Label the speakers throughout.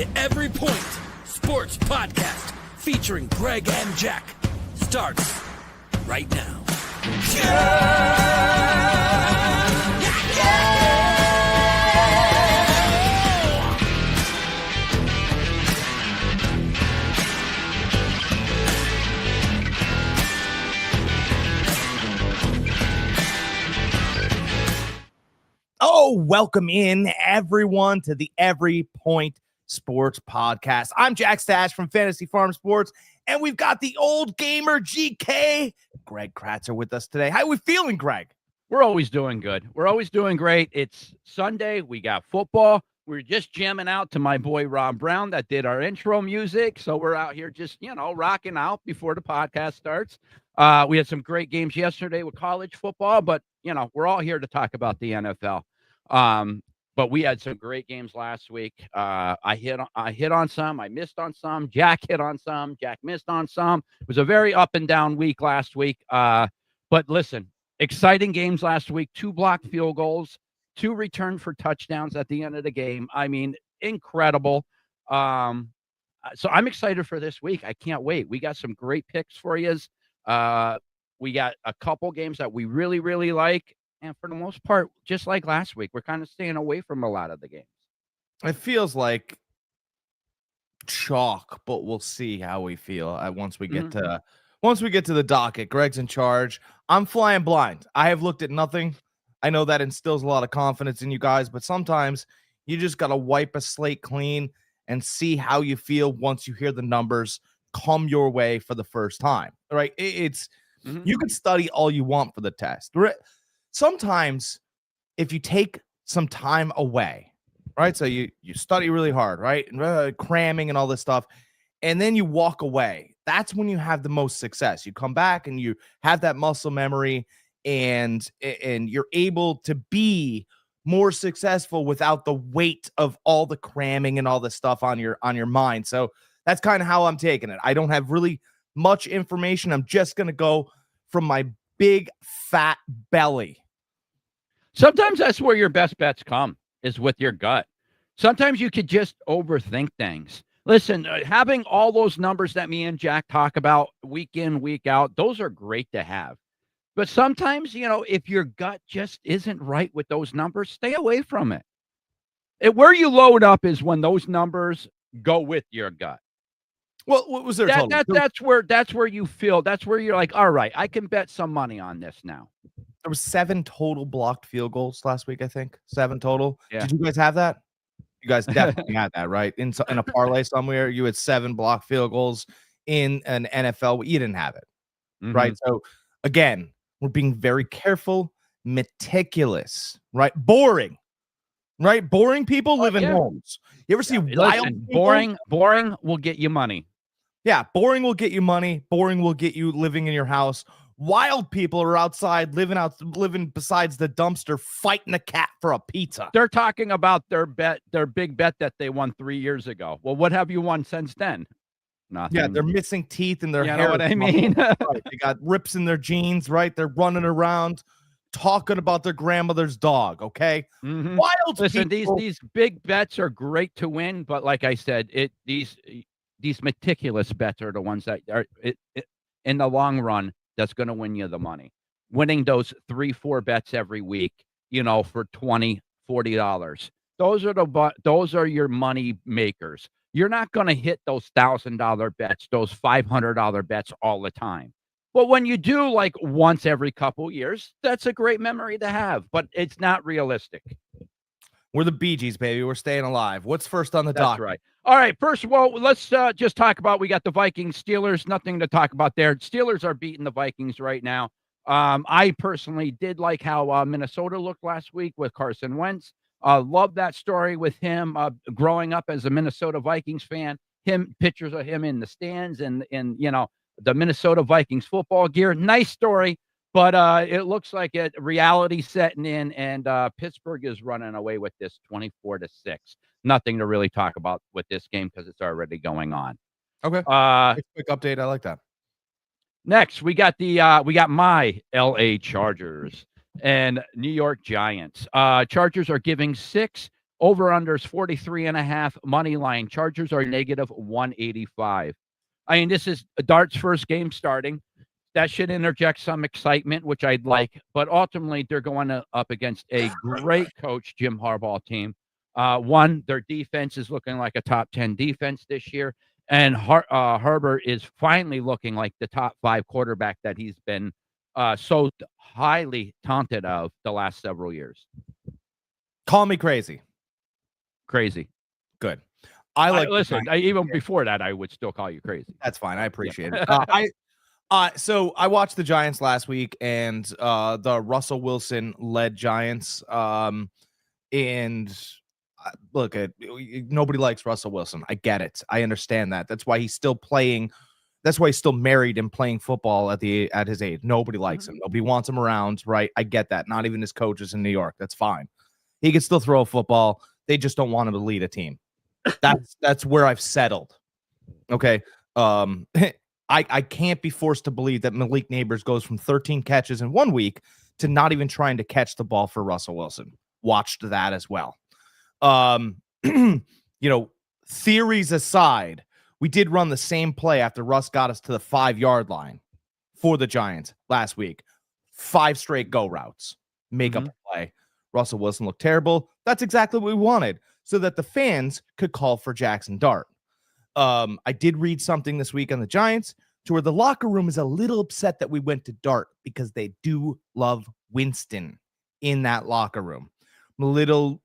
Speaker 1: The Every Point Sports Podcast featuring Greg and Jack starts right now.
Speaker 2: Oh, welcome in everyone to the Every Point Sports Podcast. I'm Jack Stash from Fantasy Farm Sports, and we've got the old gamer GK, Greg Kratzer, with us today. How are we feeling, Greg?
Speaker 3: We're always doing good. We're always doing great. It's Sunday. We got football. We're just jamming out to my boy Rob Brown that did our intro music. So we're out here just, rocking out before the podcast starts. We had some great games yesterday with college football, but, we're all here to talk about the NFL. But we had some great games last week. I hit on some, I missed on some. Jack hit on some, Jack missed on some. It was a very up and down week last week. But listen, exciting games last week, 2 blocked field goals, 2 returned for touchdowns at the end of the game. I mean, incredible. So I'm excited for this week. I can't wait. We got some great picks for you. We got a couple games that we really, really like. And for the most part, just like last week, we're kind of staying away from a lot of the games.
Speaker 2: It feels like chalk, but we'll see how we feel once we get to the docket. Greg's in charge. I'm flying blind. I have looked at nothing. I know that instills a lot of confidence in you guys, but sometimes you just got to wipe a slate clean and see how you feel once you hear the numbers come your way for the first time. Right? You can study all you want for the test. Sometimes if you take some time away, right? So you study really hard, right? And cramming and all this stuff, and then you walk away. That's when you have the most success. You come back and you have that muscle memory, and you're able to be more successful without the weight of all the cramming and all the stuff on your mind. So that's kind of how I'm taking it. I don't have really much information. I'm just going to go from my big fat belly.
Speaker 3: Sometimes that's where your best bets come, is with your gut. Sometimes you could just overthink things. Listen, having all those numbers that me and Jack talk about week in, week out, those are great to have. But sometimes, if your gut just isn't right with those numbers, stay away from it. Where you load up is when those numbers go with your gut.
Speaker 2: Well, what was their total?
Speaker 3: That's where you feel. That's where you're like, all right, I can bet some money on this now.
Speaker 2: There was 7 total blocked field goals last week, I think. 7 total.
Speaker 3: Yeah.
Speaker 2: Did you guys have that? You guys definitely had that, right? In a parlay somewhere, you had 7 blocked field goals in an NFL. You didn't have it, right? So, again, we're being very careful, meticulous, right? Boring, right? Boring people live in homes. You ever see wild people?
Speaker 3: Boring will get you money.
Speaker 2: Yeah, boring will get you money. Boring will get you living in your house. Wild people are outside living besides the dumpster, fighting a cat for a pizza.
Speaker 3: They're talking about their big bet that they won 3 years ago. Well, what have you won since then? Nothing.
Speaker 2: Yeah, they're missing teeth in their hair.
Speaker 3: You know what I mean?
Speaker 2: Right. They got rips in their jeans, right? They're running around talking about their grandmother's dog, okay? Wild
Speaker 3: Listen,
Speaker 2: people.
Speaker 3: these big bets are great to win, but like I said, these meticulous bets are the ones that are in the long run that's going to win you the money. Winning those 3-4 bets every week, for $20, $40. Those are your money makers. You're not going to hit those $1,000 bets, those $500 bets all the time. But when you do, like once every couple years, that's a great memory to have, but it's not realistic.
Speaker 2: We're the Bee Gees, baby. We're staying alive. What's first on the dock?
Speaker 3: That's right. All right. First of all, let's just talk about, we got the Vikings, Steelers, nothing to talk about there. Steelers are beating the Vikings right now. I personally did like how Minnesota looked last week with Carson Wentz. Love that story with him growing up as a Minnesota Vikings fan. Pictures of him in the stands and the Minnesota Vikings football gear. Nice story. But it looks like reality setting in, and Pittsburgh is running away with this 24-6. Nothing to really talk about with this game because it's already going on.
Speaker 2: Okay. Quick update. I like that.
Speaker 3: Next, we got my LA Chargers and New York Giants. Chargers are giving 6. Over-unders 43.5 money line. Chargers are negative 185. I mean, this is Dart's first game starting. That should interject some excitement, which I'd like. But ultimately, they're going up against a great coach, Jim Harbaugh team. One, their defense is looking like a top 10 defense this year. And Herbert is finally looking like the top 5 quarterback that he's been so highly taunted of the last several years.
Speaker 2: Call me crazy.
Speaker 3: Crazy.
Speaker 2: Good. I like
Speaker 3: listen. Even before that, I would still call you crazy.
Speaker 2: That's fine. I appreciate it. So I watched the Giants last week and the Russell Wilson led Giants. Look, nobody likes Russell Wilson. I get it. I understand that. That's why he's still playing. That's why he's still married and playing football at his age. Nobody likes him. Nobody wants him around, right? I get that. Not even his coaches in New York. That's fine. He can still throw a football. They just don't want him to lead a team. That's where I've settled. Okay. I can't be forced to believe that Malik Neighbors goes from 13 catches in 1 week to not even trying to catch the ball for Russell Wilson. Watched that as well. Theories aside, we did run the same play after Russ got us to the 5-yard line for the Giants last week. 5 straight go routes. Make up a play. Russell Wilson looked terrible. That's exactly what we wanted, so that the fans could call for Jackson Dart. I did read something this week on the Giants to where the locker room is a little upset that we went to Dart because they do love Winston in that locker room. I'm a little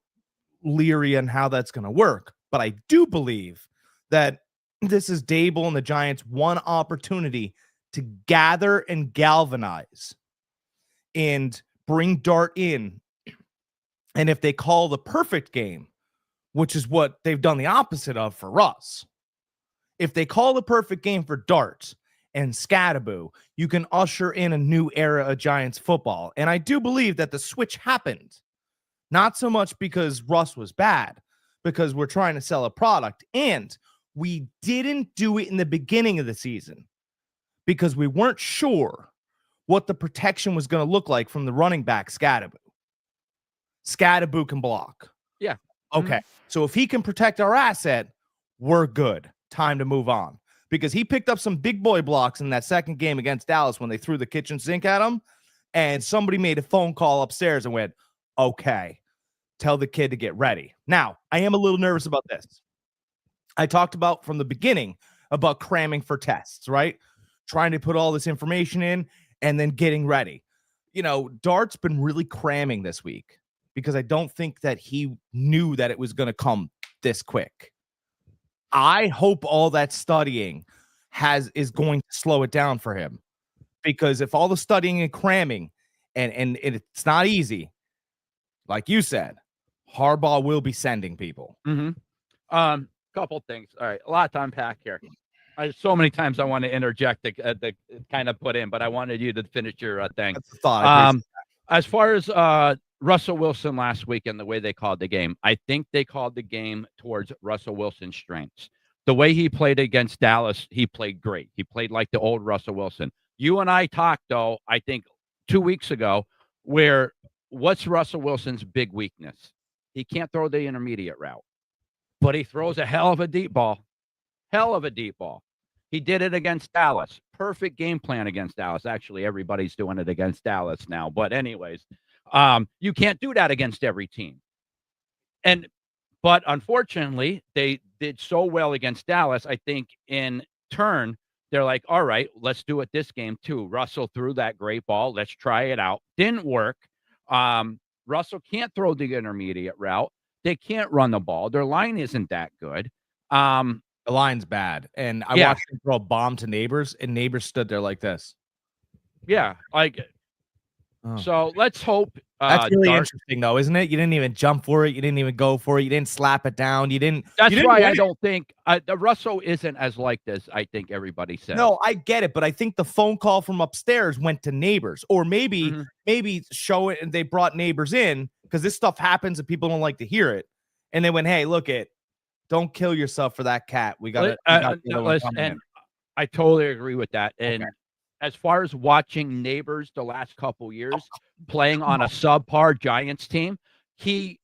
Speaker 2: leery on how that's going to work, but I do believe that this is Dable and the Giants' one opportunity to gather and galvanize and bring Dart in. And if they call the perfect game, which is what they've done the opposite of for Russ, if they call the perfect game for Dart and Scattaboo, you can usher in a new era of Giants football. And I do believe that the switch happened, not so much because Russ was bad, because we're trying to sell a product. And we didn't do it in the beginning of the season because we weren't sure what the protection was going to look like from the running back Scattaboo. Scattaboo can block.
Speaker 3: Yeah.
Speaker 2: Okay. So if he can protect our asset, we're good. Time to move on. Because he picked up some big boy blocks in that second game against Dallas when they threw the kitchen sink at him. And somebody made a phone call upstairs and went, okay, tell the kid to get ready. Now, I am a little nervous about this. I talked about from the beginning about cramming for tests, right? Trying to put all this information in and then getting ready. Dart's been really cramming this week because I don't think that he knew that it was going to come this quick. I hope all that studying is going to slow it down for him, because if all the studying and cramming and it's not easy, like you said, Harbaugh will be sending people.
Speaker 3: Couple things. All right, a lot to unpack here. So many times I want to interject the kind of put in, but I wanted you to finish your thing.
Speaker 2: That's the thought.
Speaker 3: As far as Russell Wilson last week and the way they called the game, I think they called the game towards Russell Wilson's strengths. The way he played against Dallas, he played great. He played like the old Russell Wilson. You and I talked, though, I think 2 weeks ago, where what's Russell Wilson's big weakness? He can't throw the intermediate route, but he throws a hell of a deep ball. Hell of a deep ball. He did it against Dallas. Perfect game plan against Dallas. Actually, everybody's doing it against Dallas now. But anyways, you can't do that against every team. But unfortunately, they did so well against Dallas. I think in turn, they're like, all right, let's do it this game too. Russell threw that great ball. Let's try it out. Didn't work. Russell can't throw the intermediate route. They can't run the ball. Their line isn't that good.
Speaker 2: The line's bad. And I watched him throw a bomb to Neighbors, and Neighbors stood there like this.
Speaker 3: Yeah. So let's hope.
Speaker 2: That's really interesting, though, isn't it? You didn't even jump for it. You didn't even go for it. You didn't slap it down.
Speaker 3: That's why I don't think Russell isn't as liked as I think everybody says.
Speaker 2: No, I get it, but I think the phone call from upstairs went to Neighbors, or maybe show it and they brought Neighbors in because this stuff happens and people don't like to hear it. And they went, hey, look it. Don't kill yourself for that cat. We got
Speaker 3: to. And I totally agree with that. And as far as watching Neighbors the last couple years playing on a subpar Giants team, he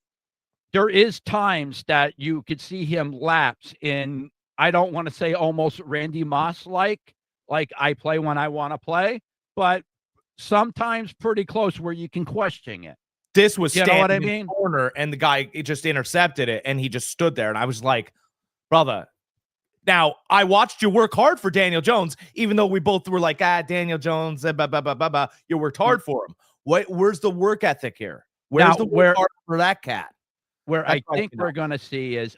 Speaker 3: there is times that you could see him lapse in, I don't want to say almost Randy Moss like I play when I want to play, but sometimes pretty close where you can question it.
Speaker 2: This was
Speaker 3: You know what I
Speaker 2: standing in
Speaker 3: mean?
Speaker 2: the corner, and the guy just intercepted it, and he just stood there, and I was like, brother. Now, I watched you work hard for Daniel Jones, even though we both were like, Daniel Jones, blah, blah, blah, blah, blah. You worked hard for him. Where's the work ethic here? Where's
Speaker 3: Now,
Speaker 2: the work hard for that cat?
Speaker 3: Where
Speaker 2: That's
Speaker 3: I
Speaker 2: what
Speaker 3: think
Speaker 2: you know.
Speaker 3: we're going to see is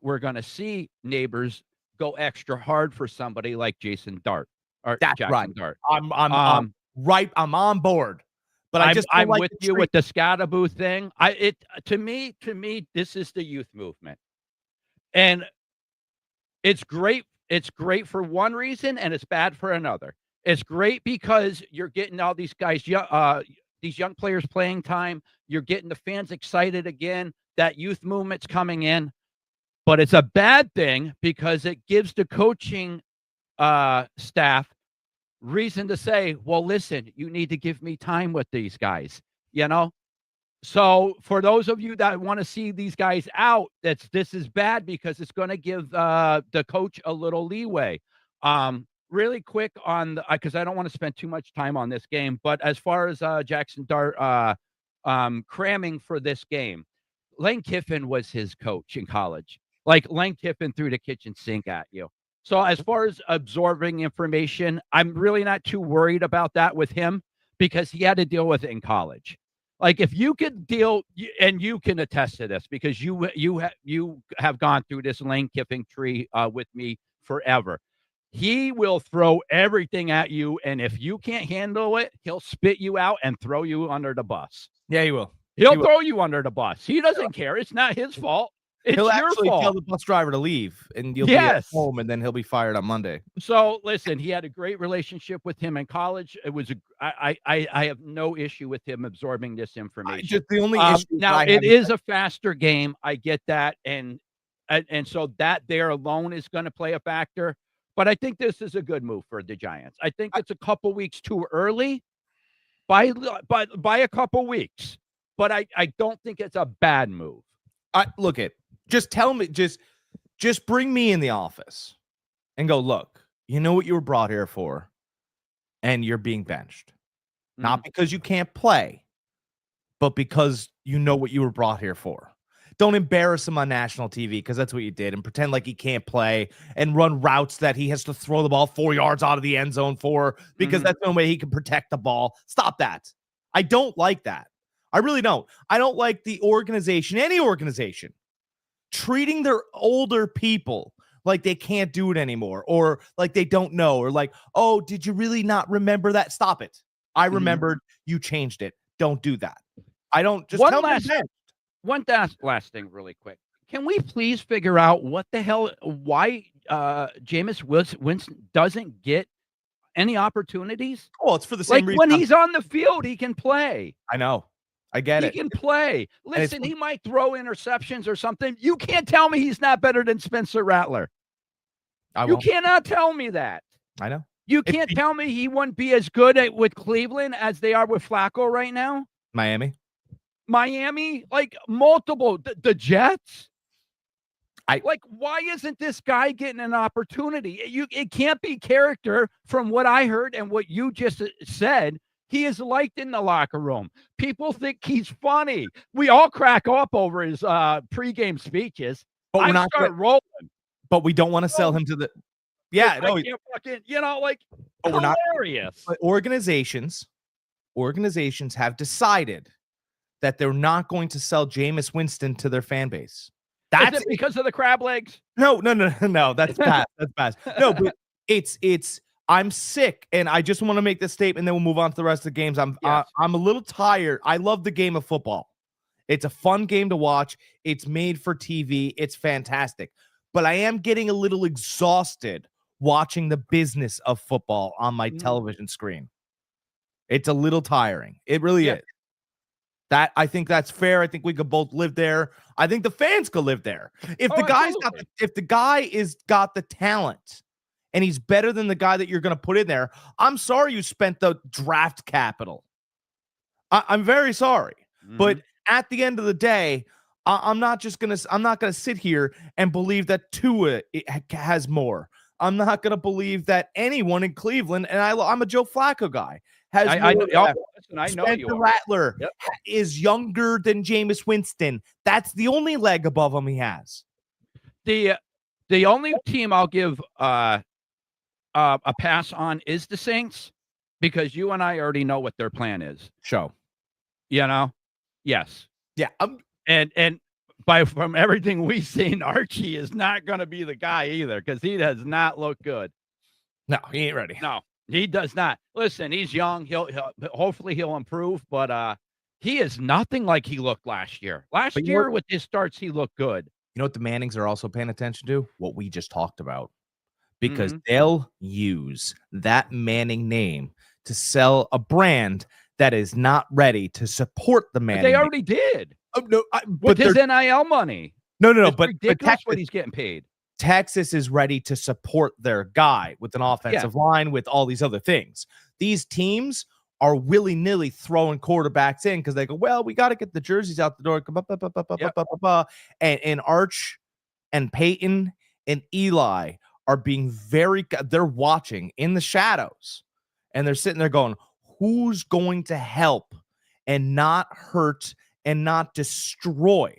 Speaker 3: we're going to see Neighbors go extra hard for somebody like Jason Dart or
Speaker 2: That's
Speaker 3: Jackson
Speaker 2: right.
Speaker 3: Dart.
Speaker 2: I'm right. I'm on board. But I just don't
Speaker 3: I'm
Speaker 2: like
Speaker 3: with
Speaker 2: the
Speaker 3: you
Speaker 2: treat.
Speaker 3: with the Scadaboo thing. To me, this is the youth movement. And it's great. It's great for one reason, and it's bad for another. It's great because you're getting all these guys, these young players playing time. You're getting the fans excited again. That youth movement's coming in, but it's a bad thing because it gives the coaching staff reason to say, "Well, listen, you need to give me time with these guys." You know, so for those of you that want to see these guys out, this is bad because it's going to give the coach a little leeway. Really quick on because I don't want to spend too much time on this game, but as far as Jackson Dart cramming for this game, Lane Kiffin was his coach in college. Like Lane Kiffin threw the kitchen sink at you. So as far as absorbing information, I'm really not too worried about that with him because he had to deal with it in college. Like if you could deal, and you can attest to this because you have gone through this Lane Kiffin tree with me forever. He will throw everything at you, and if you can't handle it, he'll spit you out and throw you under the bus.
Speaker 2: Yeah, he will.
Speaker 3: He'll throw you under the bus. He doesn't care. It's not his fault. It's
Speaker 2: He'll
Speaker 3: your
Speaker 2: actually tell
Speaker 3: fault.
Speaker 2: the bus driver to leave, and you'll be at home, and then he'll be fired on Monday.
Speaker 3: So listen, he had a great relationship with him in college. It was I have no issue with him absorbing this information.
Speaker 2: Just the only issue
Speaker 3: now it is a faster game. I get that, and so that there alone is going to play a factor. But I think this is a good move for the Giants. I think it's a couple weeks too early, by a couple weeks. But I don't think it's a bad move.
Speaker 2: Look it. Just tell me, just bring me in the office and go, look, you know what you were brought here for, and you're being benched. Not because you can't play, but because you know what you were brought here for. Don't embarrass him on national TV because that's what you did, and pretend like he can't play and run routes that he has to throw the ball 4 yards out of the end zone for because that's the only way he can protect the ball. Stop that. I don't like that. I really don't. I don't like the organization, any organization, treating their older people like they can't do it anymore or like they don't know or like, oh, did you really not remember that? Stop it. I remembered. You changed it. Don't do that. I don't just tell me.
Speaker 3: One last thing really quick. Can we please figure out what the hell, why Jameis Winston doesn't get any opportunities?
Speaker 2: Well, it's for the same reason.
Speaker 3: When he's on the field, he can play.
Speaker 2: I know. I get it.
Speaker 3: He can play. Listen, he might throw interceptions or something. You can't tell me he's not better than Spencer Rattler. You cannot tell me that.
Speaker 2: I know.
Speaker 3: You can't tell me he wouldn't be as good with Cleveland as they are with Flacco right now.
Speaker 2: Miami,
Speaker 3: like multiple. The Jets. Why isn't this guy getting an opportunity? It can't be character from what I heard and what you just said. He is liked in the locker room. People think he's funny. We all crack up over his pregame speeches.
Speaker 2: But we're not
Speaker 3: rolling.
Speaker 2: But we don't want to sell him to the. Yeah, no,
Speaker 3: we're not hilarious.
Speaker 2: But organizations have decided that they're not going to sell Jameis Winston to their fan base.
Speaker 3: That's it because of the crab legs.
Speaker 2: No. That's bad. That's bad. No, but it's. I'm sick, and I just want to make this statement, and then we'll move on to the rest of the games. I'm a little tired. I love the game of football. It's a fun game to watch. It's made for TV. It's fantastic. But I am getting a little exhausted watching the business of football on my television screen. It's a little tiring. It really is. I think that's fair. I think we could both live there. I think the fans could live there. If the guy is got the talent and he's better than the guy that you're going to put in there, I'm sorry you spent the draft capital. I'm very sorry. But at the end of the day, I'm not gonna sit here and believe that Tua has more. I'm not gonna believe that anyone in Cleveland, and I'm a Joe Flacco guy, has
Speaker 3: I
Speaker 2: more.
Speaker 3: know. Oh, listen, I know
Speaker 2: Spencer
Speaker 3: you are.
Speaker 2: Rattler
Speaker 3: Yep.
Speaker 2: is younger than Jameis Winston. That's the only leg above him he has.
Speaker 3: The only team I'll give a pass on is the Saints, because you and I already know what their plan is.
Speaker 2: Show.
Speaker 3: Yes.
Speaker 2: Yeah.
Speaker 3: And from everything we've seen, Archie is not going to be the guy either, because he does not look good.
Speaker 2: No, he ain't ready.
Speaker 3: No, he does not. Listen, he's young. He'll hopefully he'll improve, but he is nothing like he looked last year. Last year with his starts, he looked good.
Speaker 2: You know what the Mannings are also paying attention to? What we just talked about. Because they'll use that Manning name to sell a brand that is not ready to support the Manning.
Speaker 3: But they already did.
Speaker 2: Oh, no,
Speaker 3: with his NIL money.
Speaker 2: No,
Speaker 3: it's ridiculous what he's getting paid.
Speaker 2: Texas is ready to support their guy with an offensive line, with all these other things. These teams are willy-nilly throwing quarterbacks in because they go, well, we got to get the jerseys out the door. And Arch and Peyton and Eli are being they're watching in the shadows, and they're sitting there going, who's going to help and not hurt and not destroy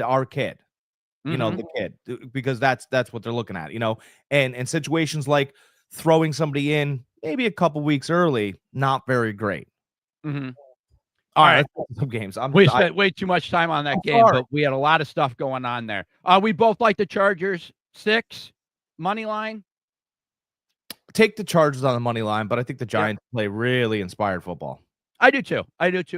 Speaker 2: our kid, the kid, because that's what they're looking at, and situations like throwing somebody in maybe a couple weeks early, not very great. All right, let's play some games.
Speaker 3: We spent way too much time on that game, but we had a lot of stuff going on there. We both like the Chargers. 6 money line.
Speaker 2: Take the Chargers on the money line, but I think the Giants play really inspired football.
Speaker 3: I do too,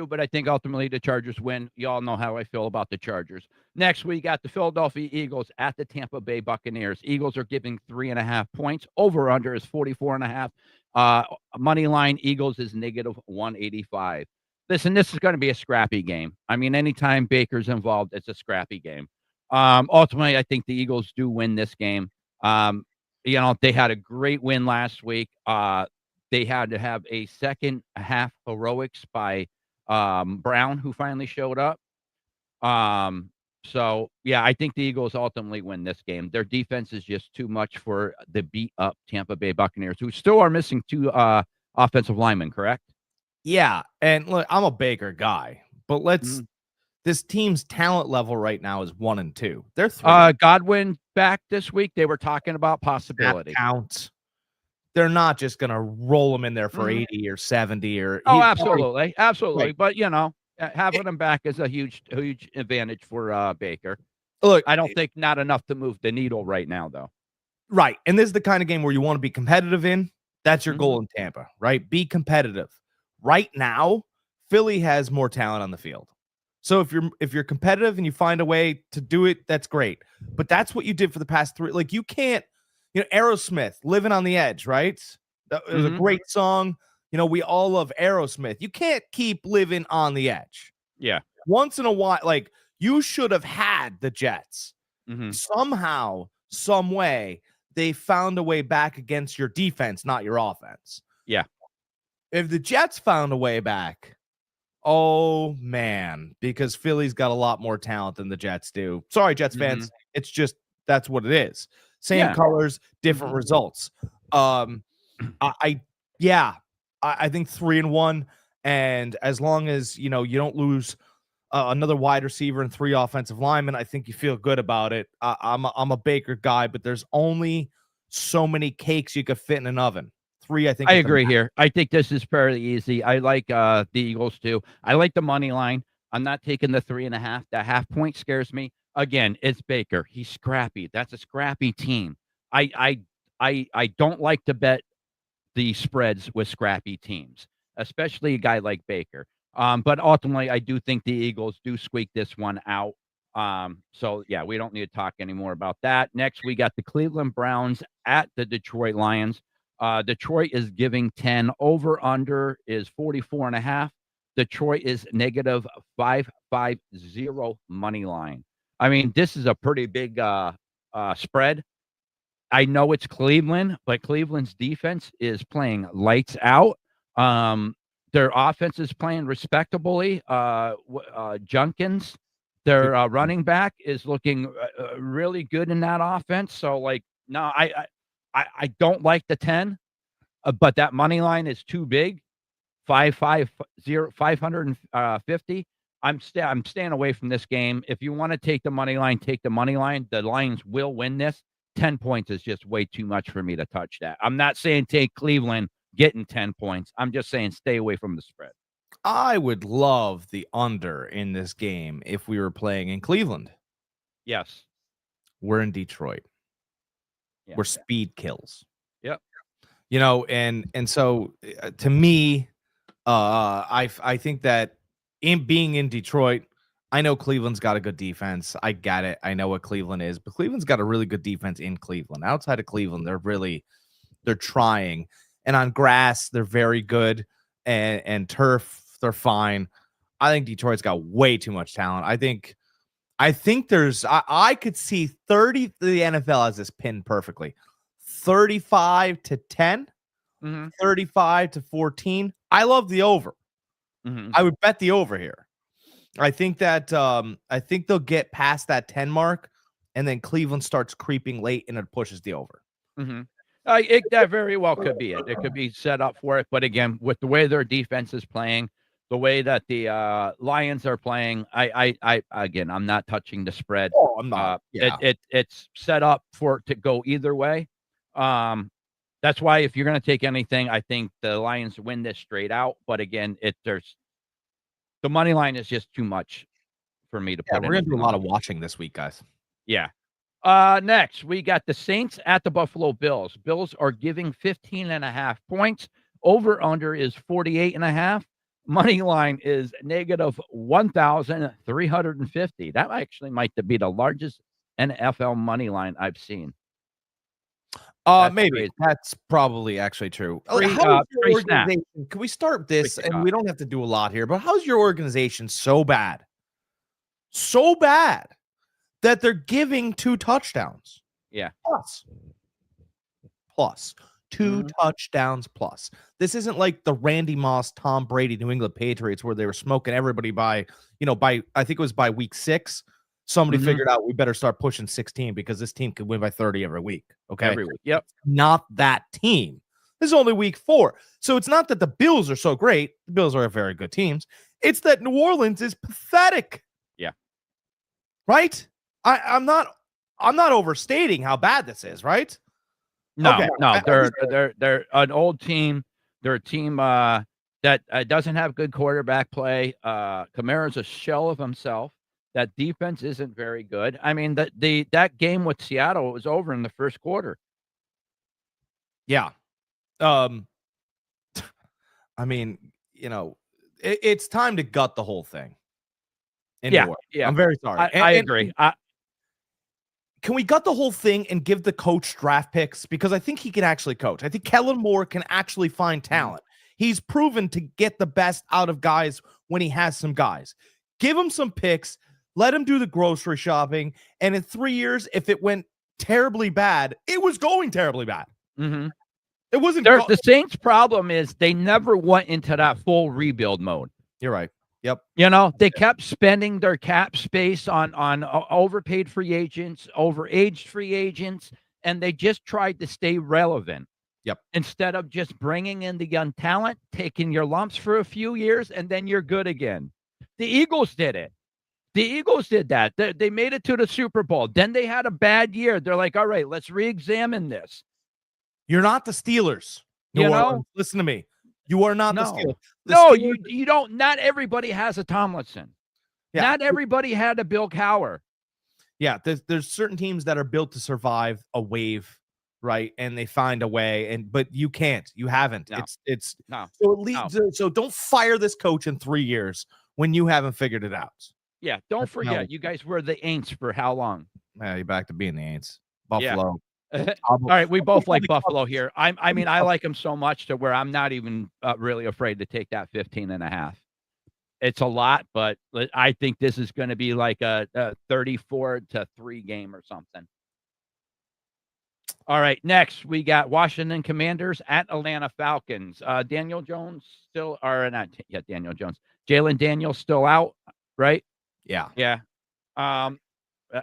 Speaker 3: but I think ultimately the Chargers win. You all know how I feel about the Chargers. Next, we got the Philadelphia Eagles at the Tampa Bay Buccaneers. Eagles are giving 3.5 points. Over-under is 44.5. Money line Eagles is -185. Listen, this is going to be a scrappy game. I mean, anytime Baker's involved, it's a scrappy game. Ultimately, I think the Eagles do win this game. They had a great win last week. They had to have a second half heroics by Brown, who finally showed up. So, I think the Eagles ultimately win this game. Their defense is just too much for the beat-up Tampa Bay Buccaneers, who still are missing 2 offensive linemen, correct?
Speaker 2: Yeah, and look, I'm a Baker guy, but this team's talent level right now is 1 and 2. They're 3.
Speaker 3: Godwin back this week. They were talking about possibility.
Speaker 2: That counts. They're not just going to roll him in there for 80 or 70 or.
Speaker 3: Absolutely.
Speaker 2: Right.
Speaker 3: But having him back is a huge advantage for Baker.
Speaker 2: Look,
Speaker 3: I don't think not enough to move the needle right now, though.
Speaker 2: Right, and this is the kind of game where you want to be competitive in. That's your goal in Tampa, right? Be competitive. Right now, Philly has more talent on the field. So if you're competitive and you find a way to do it, that's great. But that's what you did for the past 3. Like, you can't, Aerosmith, Living on the Edge, right? That was a great song. We all love Aerosmith. You can't keep living on the edge.
Speaker 3: Yeah.
Speaker 2: Once in a while, like, you should have had the Jets. Somehow, some way, they found a way back against your defense, not your offense.
Speaker 3: Yeah.
Speaker 2: If the Jets found a way back, oh, man, because Philly's got a lot more talent than the Jets do. Sorry, Jets fans. It's just, that's what it is. Same colors, different results. I think 3-1. And as long as, you don't lose another wide receiver and 3 offensive linemen, I think you feel good about it. I'm a Baker guy, but there's only so many cakes you could fit in an oven. 3, I think.
Speaker 3: I agree here. I think this is fairly easy. I like the Eagles too. I like the money line. I'm not taking the 3.5. The half point scares me. Again, it's Baker. He's scrappy. That's a scrappy team. I don't like to bet the spreads with scrappy teams, especially a guy like Baker. But ultimately, I do think the Eagles do squeak this one out. We don't need to talk anymore about that. Next, we got the Cleveland Browns at the Detroit Lions. Detroit is giving 10. Over under is 44.5. Detroit is -550 money line. I mean, this is a pretty big spread. I know it's Cleveland, but Cleveland's defense is playing lights out. Their offense is playing respectably. Jenkins Their running back is looking really good in that offense. So, like, no, I don't like the 10, but that money line is too big. 550. I'm staying away from this game. If you want to take the money line, take the money line. The Lions will win this. 10 points is just way too much for me to touch that. I'm not saying take Cleveland getting 10 points. I'm just saying stay away from the spread.
Speaker 2: I would love the under in this game if we were playing in Cleveland.
Speaker 3: Yes.
Speaker 2: We're in Detroit.
Speaker 3: Yeah.
Speaker 2: We're speed kills.
Speaker 3: Yep.
Speaker 2: You know, and so to me, I think that in being in Detroit, I know Cleveland's got a good defense. I get it. I know what Cleveland is, but Cleveland's got a really good defense in Cleveland. Outside of Cleveland, they're trying. And on grass, they're very good. And turf, they're fine. I think Detroit's got way too much talent. I think I could see 30. The NFL has this pinned perfectly. 35-10, 35-14. I love the over. I would bet the over here. I think that they'll get past that 10 mark, and then Cleveland starts creeping late, and it pushes the over.
Speaker 3: That very well could be it. It could be set up for it, but again, with the way their defense is playing, the way that the Lions are playing, I'm not touching the spread.
Speaker 2: Oh, I'm not.
Speaker 3: It's set up for it to go either way. That's why if you're going to take anything, I think the Lions win this straight out. But again, the money line is just too much for me to put.
Speaker 2: We're going to do a lot of watching this week, guys.
Speaker 3: Yeah. Next, we got the Saints at the Buffalo Bills. Bills are giving 15.5 points. Over under is 48.5. Money line is negative 1,350. That actually might be the largest NFL money line I've seen.
Speaker 2: Maybe crazy. That's probably actually true. Can we start this? And we don't have to do a lot here, but how's your organization so bad? So bad that they're giving 2 touchdowns.
Speaker 3: Yeah.
Speaker 2: Plus. 2 touchdowns plus. This isn't like the Randy Moss, Tom Brady, New England Patriots where they were smoking everybody by I think it was by week 6. Somebody figured out we better start pushing 16 because this team could win by 30 every week. Okay.
Speaker 3: Every week. Yep.
Speaker 2: Not that team. This is only week 4. So it's not that the Bills are so great. The Bills are very good teams. It's that New Orleans is pathetic.
Speaker 3: Yeah.
Speaker 2: Right? I'm not overstating how bad this is, right?
Speaker 3: No, okay. No, they're an old team. They're a team that doesn't have good quarterback play. Kamara's a shell of himself. That defense isn't very good. I mean, that game with Seattle was over in the first quarter.
Speaker 2: Yeah. I mean, it's time to gut the whole thing.
Speaker 3: Yeah.
Speaker 2: I'm very sorry.
Speaker 3: I agree.
Speaker 2: Can we gut the whole thing and give the coach draft picks? Because I think he can actually coach. I think Kellen Moore can actually find talent. He's proven to get the best out of guys when he has some guys. Give him some picks. Let him do the grocery shopping. And in 3 years, if it went terribly bad, it was going terribly bad. It wasn't.
Speaker 3: The Saints' problem is they never went into that full rebuild mode.
Speaker 2: You're right. Yep.
Speaker 3: They kept spending their cap space on overpaid free agents, overaged free agents, and they just tried to stay relevant.
Speaker 2: Yep.
Speaker 3: Instead of just bringing in the young talent, taking your lumps for a few years, and then you're good again. The Eagles did it. The Eagles did that. They made it to the Super Bowl. Then they had a bad year. They're like, all right, let's re-examine this.
Speaker 2: You're not the Steelers. Listen to me. You are not the Steelers.
Speaker 3: You don't. Not everybody has a Tomlinson. Yeah. Not everybody had a Bill Cowher.
Speaker 2: Yeah, there's certain teams that are built to survive a wave, right? And they find a way, but you can't. You haven't.
Speaker 3: No.
Speaker 2: It's
Speaker 3: no.
Speaker 2: So don't fire this coach in 3 years when you haven't figured it out.
Speaker 3: Yeah, don't forget, you guys were the Aints for how long?
Speaker 2: Yeah, you're back to being the Aints. Buffalo.
Speaker 3: Yeah. All right, we both like Buffalo here. I mean, I like them so much to where I'm not even really afraid to take that 15.5. It's a lot, but I think this is going to be like a 34-3 game or something. All right, next we got Washington Commanders at Atlanta Falcons. Daniel Jones still, or not? Yeah, Daniel Jones. Jalen Daniels still out, right?
Speaker 2: Yeah.
Speaker 3: Yeah. Um,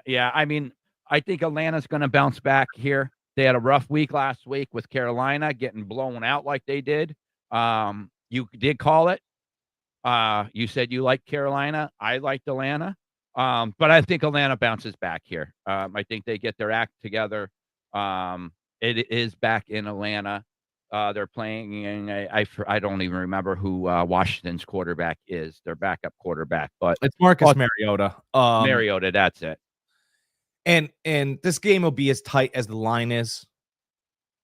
Speaker 3: yeah, I mean, I think Atlanta's going to bounce back here. They had a rough week last week with Carolina getting blown out like they did. You did call it. You said you liked Carolina. I liked Atlanta. But I think Atlanta bounces back here. I think they get their act together. It is back in Atlanta. They're playing in I don't even remember who Washington's quarterback is. Their backup quarterback, but
Speaker 2: It's Marcus Mariota.
Speaker 3: Mariota, that's it.
Speaker 2: And this game will be as tight as the line is.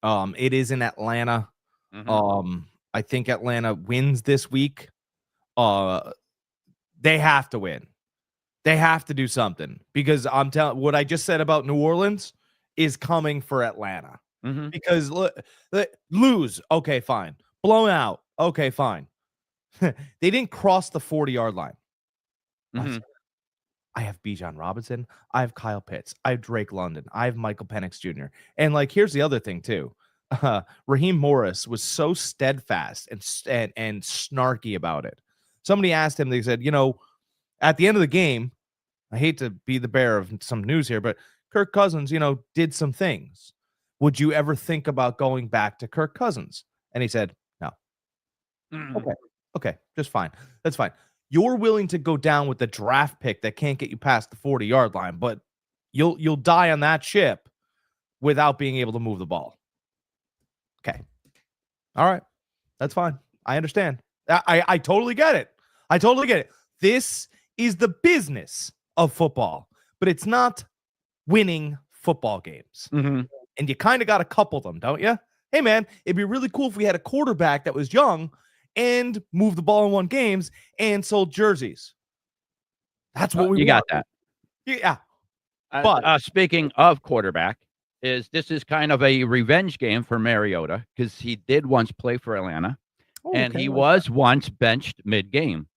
Speaker 2: It is in Atlanta. I think Atlanta wins this week. They have to win. They have to do something because I'm telling what I just said about New Orleans is coming for Atlanta. Because lose, okay, fine. Blown out, okay, fine. They didn't cross the 40-yard line. I have Bijan Robinson. I have Kyle Pitts. I have Drake London. I have Michael Penix Jr. And like, here's the other thing too. Raheem Morris was so steadfast and snarky about it. Somebody asked him, they said, at the end of the game, I hate to be the bearer of some news here, but Kirk Cousins, did some things. Would you ever think about going back to Kirk Cousins? And he said, no. Okay, just fine. That's fine. You're willing to go down with the draft pick that can't get you past the 40-yard line, but you'll die on that ship without being able to move the ball. Okay. All right. That's fine. I understand. I totally get it. I totally get it. This is the business of football, but it's not winning football games. And you kind of got to couple them, don't you? Hey, man, it'd be really cool if we had a quarterback that was young and moved the ball and won games and sold jerseys. That's what we
Speaker 3: got that.
Speaker 2: Yeah.
Speaker 3: But speaking of quarterback, this is kind of a revenge game for Mariota because he did once play for Atlanta, and he was once benched mid-game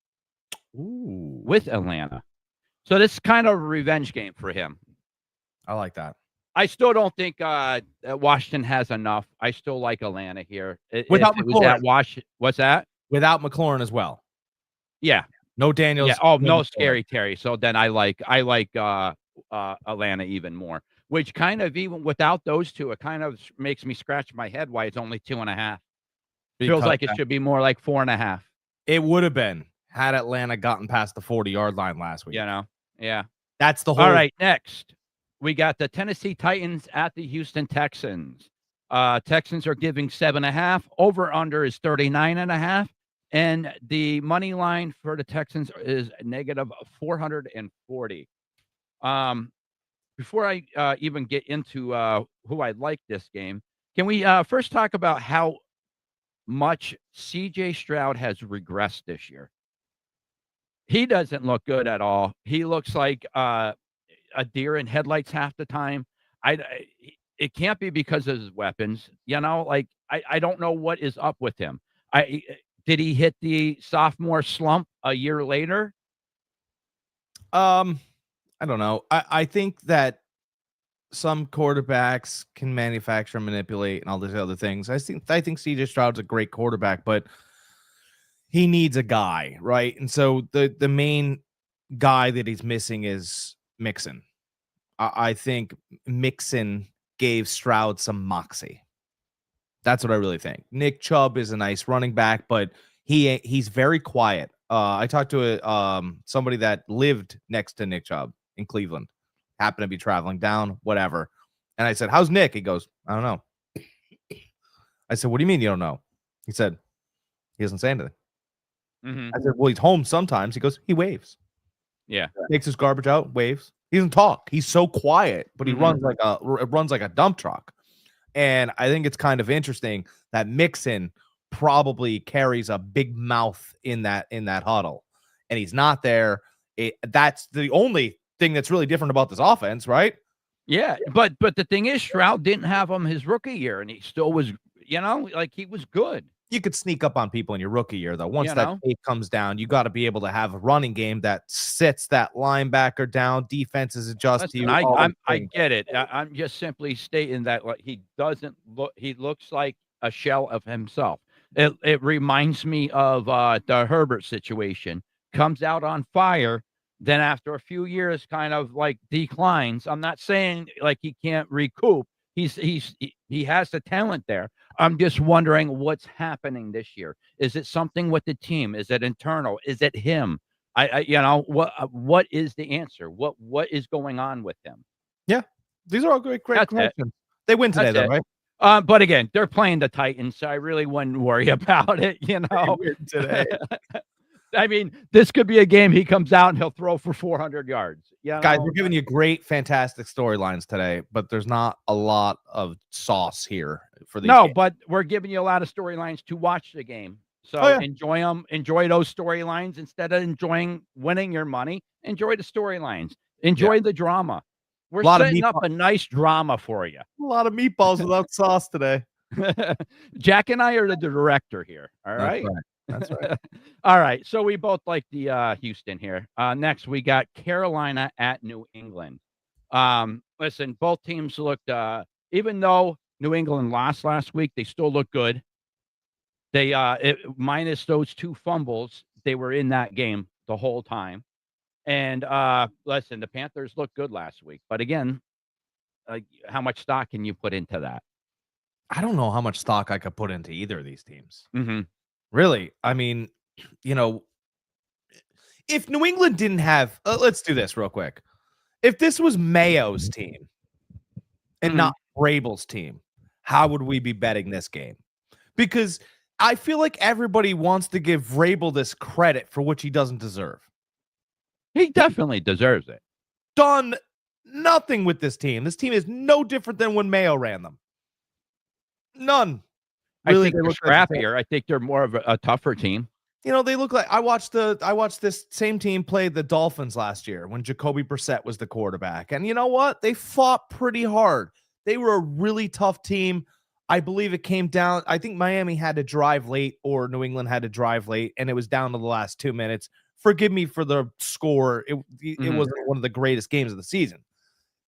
Speaker 3: with Atlanta. So this is kind of a revenge game for him.
Speaker 2: I like that.
Speaker 3: I still don't think Washington has enough. I still like Atlanta here.
Speaker 2: Without McLaurin.
Speaker 3: What's that?
Speaker 2: Without McLaurin as well.
Speaker 3: Yeah.
Speaker 2: No Daniels.
Speaker 3: Yeah. Oh, no Scary Terry. So then I like Atlanta even more. Which kind of, even without those two, it kind of makes me scratch my head why it's only 2.5. Feels like it should be more like 4.5.
Speaker 2: It would have been had Atlanta gotten past the 40-yard line last week.
Speaker 3: Yeah.
Speaker 2: That's the whole.
Speaker 3: All right, next. We got the Tennessee Titans at the Houston Texans. Texans are giving 7.5. Over under is 39.5. And the money line for the Texans is negative 440. Before I even get into who I like this game, can we first talk about how much CJ Stroud has regressed this year? He doesn't look good at all. He looks like a deer in headlights half the time. It can't be because of his weapons. I don't know what is up with him. Did he hit the sophomore slump a year later?
Speaker 2: I don't know. I think that some quarterbacks can manufacture, manipulate, and all these other things. I think CJ Stroud's a great quarterback, but he needs a guy, right? And so the main guy that he's missing is Mixon. I think Mixon gave Stroud some moxie. That's what I really think. Nick Chubb is a nice running back, but he's very quiet. I talked to somebody that lived next to Nick Chubb in Cleveland, happened to be traveling down, whatever. And I said, "How's Nick?" He goes, "I don't know." I said, "What do you mean you don't know?" He said, "He doesn't say anything." I said, "Well, he's home sometimes." He goes, "He waves."
Speaker 3: Yeah.
Speaker 2: Takes his garbage out, waves. He doesn't talk. He's so quiet, but he runs like a dump truck. And I think it's kind of interesting that Mixon probably carries a big mouth in that huddle, and he's not there. That's the only thing that's really different about this offense, right?
Speaker 3: Yeah, but the thing is, Stroud didn't have him his rookie year, and he still was, he was good.
Speaker 2: You could sneak up on people in your rookie year, though. Once that tape comes down, you got to be able to have a running game that sits that linebacker down. Defenses adjust to you.
Speaker 3: I get it. I'm just simply stating that he doesn't look. He looks like a shell of himself. It reminds me of the Herbert situation. Comes out on fire, then after a few years kind of like declines. I'm not saying like he can't recoup. He has the talent there. I'm just wondering what's happening this year. Is it something with the team? Is it internal? Is it him? What is the answer? What is going on with him?
Speaker 2: Yeah, these are all great
Speaker 3: That's it.
Speaker 2: questions. They win today,
Speaker 3: That's
Speaker 2: though,
Speaker 3: it.
Speaker 2: right?
Speaker 3: But again, they're playing the Titans, so I really wouldn't worry about it, you
Speaker 2: They
Speaker 3: know?
Speaker 2: win today.
Speaker 3: I mean, this could be a game he comes out and he'll throw for 400 yards, you
Speaker 2: Guys,
Speaker 3: know?
Speaker 2: we're giving you great, fantastic storylines today, but there's not a lot of sauce here for these
Speaker 3: No,
Speaker 2: games.
Speaker 3: but we're giving you a lot of storylines to watch the game. So
Speaker 2: Oh, yeah.
Speaker 3: enjoy them. Enjoy those storylines instead of enjoying winning your money. Enjoy the storylines. Enjoy the drama. We're
Speaker 2: A lot of
Speaker 3: setting up a nice drama for you.
Speaker 2: A lot of meatballs without sauce today.
Speaker 3: Jack and I are the director here. All
Speaker 2: That's
Speaker 3: right.
Speaker 2: right. That's right.
Speaker 3: All right. So we both like the Houston here. Next, we got Carolina at New England. Listen, both teams looked, even though New England lost last week, they still look good. They minus those 2 fumbles, they were in that game the whole time. And listen, the Panthers looked good last week. But again, how much stock can you put into that?
Speaker 2: I don't know how much stock I could put into either of these teams.
Speaker 3: Mm-hmm.
Speaker 2: Really. I mean, if New England didn't have, let's do this real quick. If this was Mayo's team and not Vrabel's team, how would we be betting this game? Because I feel like everybody wants to give Vrabel this credit for which he doesn't deserve.
Speaker 3: He definitely deserves it.
Speaker 2: Done nothing with this team. This team is no different than when Mayo ran them. None.
Speaker 3: Really, I think they're scrappier. I think they're more of a tougher team.
Speaker 2: They look like I watched this same team play the Dolphins last year when Jacoby Brissett was the quarterback. And you know what? They fought pretty hard. They were a really tough team. I believe it came down. I think Miami had to drive late or New England had to drive late, and it was down to the last 2 minutes. Forgive me for the score. It wasn't one of the greatest games of the season.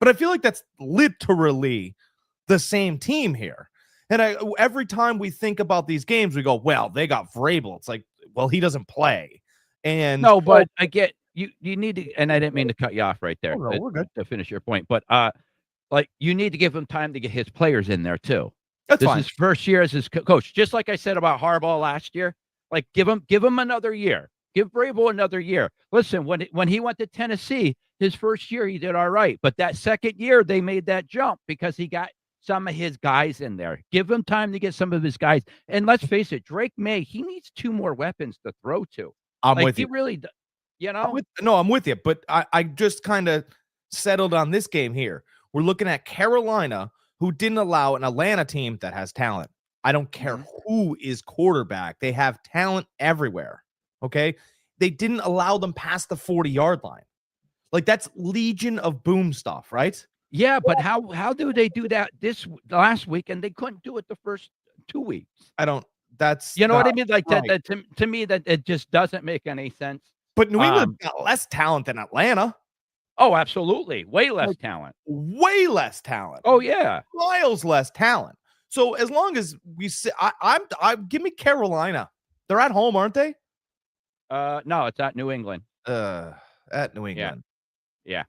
Speaker 2: But I feel like that's literally the same team here. And every time we think about these games, we go, well, they got Vrabel. It's like, well, he doesn't play. And
Speaker 3: no, but I get you need to, and I didn't mean to cut you off right there.
Speaker 2: No, we're good.
Speaker 3: To finish your point. But like you need to give him time to get his players in there too.
Speaker 2: That's
Speaker 3: this
Speaker 2: fine.
Speaker 3: is his first year as his coach. Just like I said about Harbaugh last year. Like give him another year. Give Vrabel another year. Listen, when he went to Tennessee, his first year he did all right. But that second year they made that jump because he got some of his guys in there. Give him time to get some of his guys. And let's face it, Drake May, he needs 2 more weapons to throw to.
Speaker 2: I'm with
Speaker 3: you.
Speaker 2: you.
Speaker 3: Really,
Speaker 2: I'm with you. But I just kind of settled on this game here. We're looking at Carolina, who didn't allow an Atlanta team that has talent. I don't care who is quarterback. They have talent everywhere. Okay. They didn't allow them past the 40-yard line. Like that's Legion of Boom stuff, right?
Speaker 3: Yeah, but how do they do that this last week and they couldn't do it the first 2 weeks?
Speaker 2: That's
Speaker 3: what I mean? Like
Speaker 2: right.
Speaker 3: that to me that it just doesn't make any sense.
Speaker 2: But New England got less talent than Atlanta.
Speaker 3: Oh, absolutely. Way less talent.
Speaker 2: Way less talent.
Speaker 3: Oh, yeah.
Speaker 2: Miles less talent. So as long as we say, I'm give me Carolina. They're at home, aren't they?
Speaker 3: No, it's at New England.
Speaker 2: At New England.
Speaker 3: Yeah.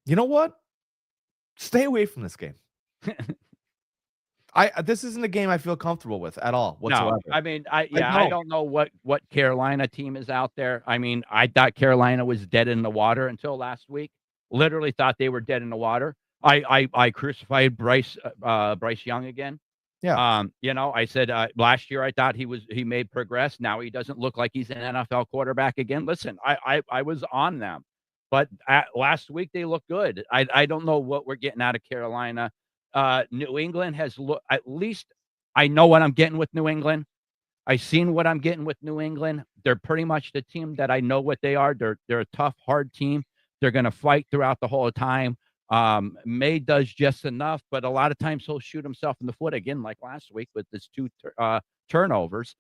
Speaker 2: You know what? Stay away from this game. This isn't a game I feel comfortable with at all whatsoever.
Speaker 3: No, I mean, I don't know what Carolina team is out there. I mean, I thought Carolina was dead in the water until last week. Literally thought they were dead in the water. I crucified Bryce Young again.
Speaker 2: Yeah.
Speaker 3: I said last year I thought he made progress. Now he doesn't look like he's an NFL quarterback again. Listen, I was on them, but last week they looked good. I don't know what we're getting out of Carolina. New England has at least I know what I'm getting with New England. I've seen what I'm getting with New England. They're pretty much the team that I know what they are. They're a tough, hard team. They're going to fight throughout the whole time. May does just enough, but a lot of times he'll shoot himself in the foot again, like last week with his 2 turnovers.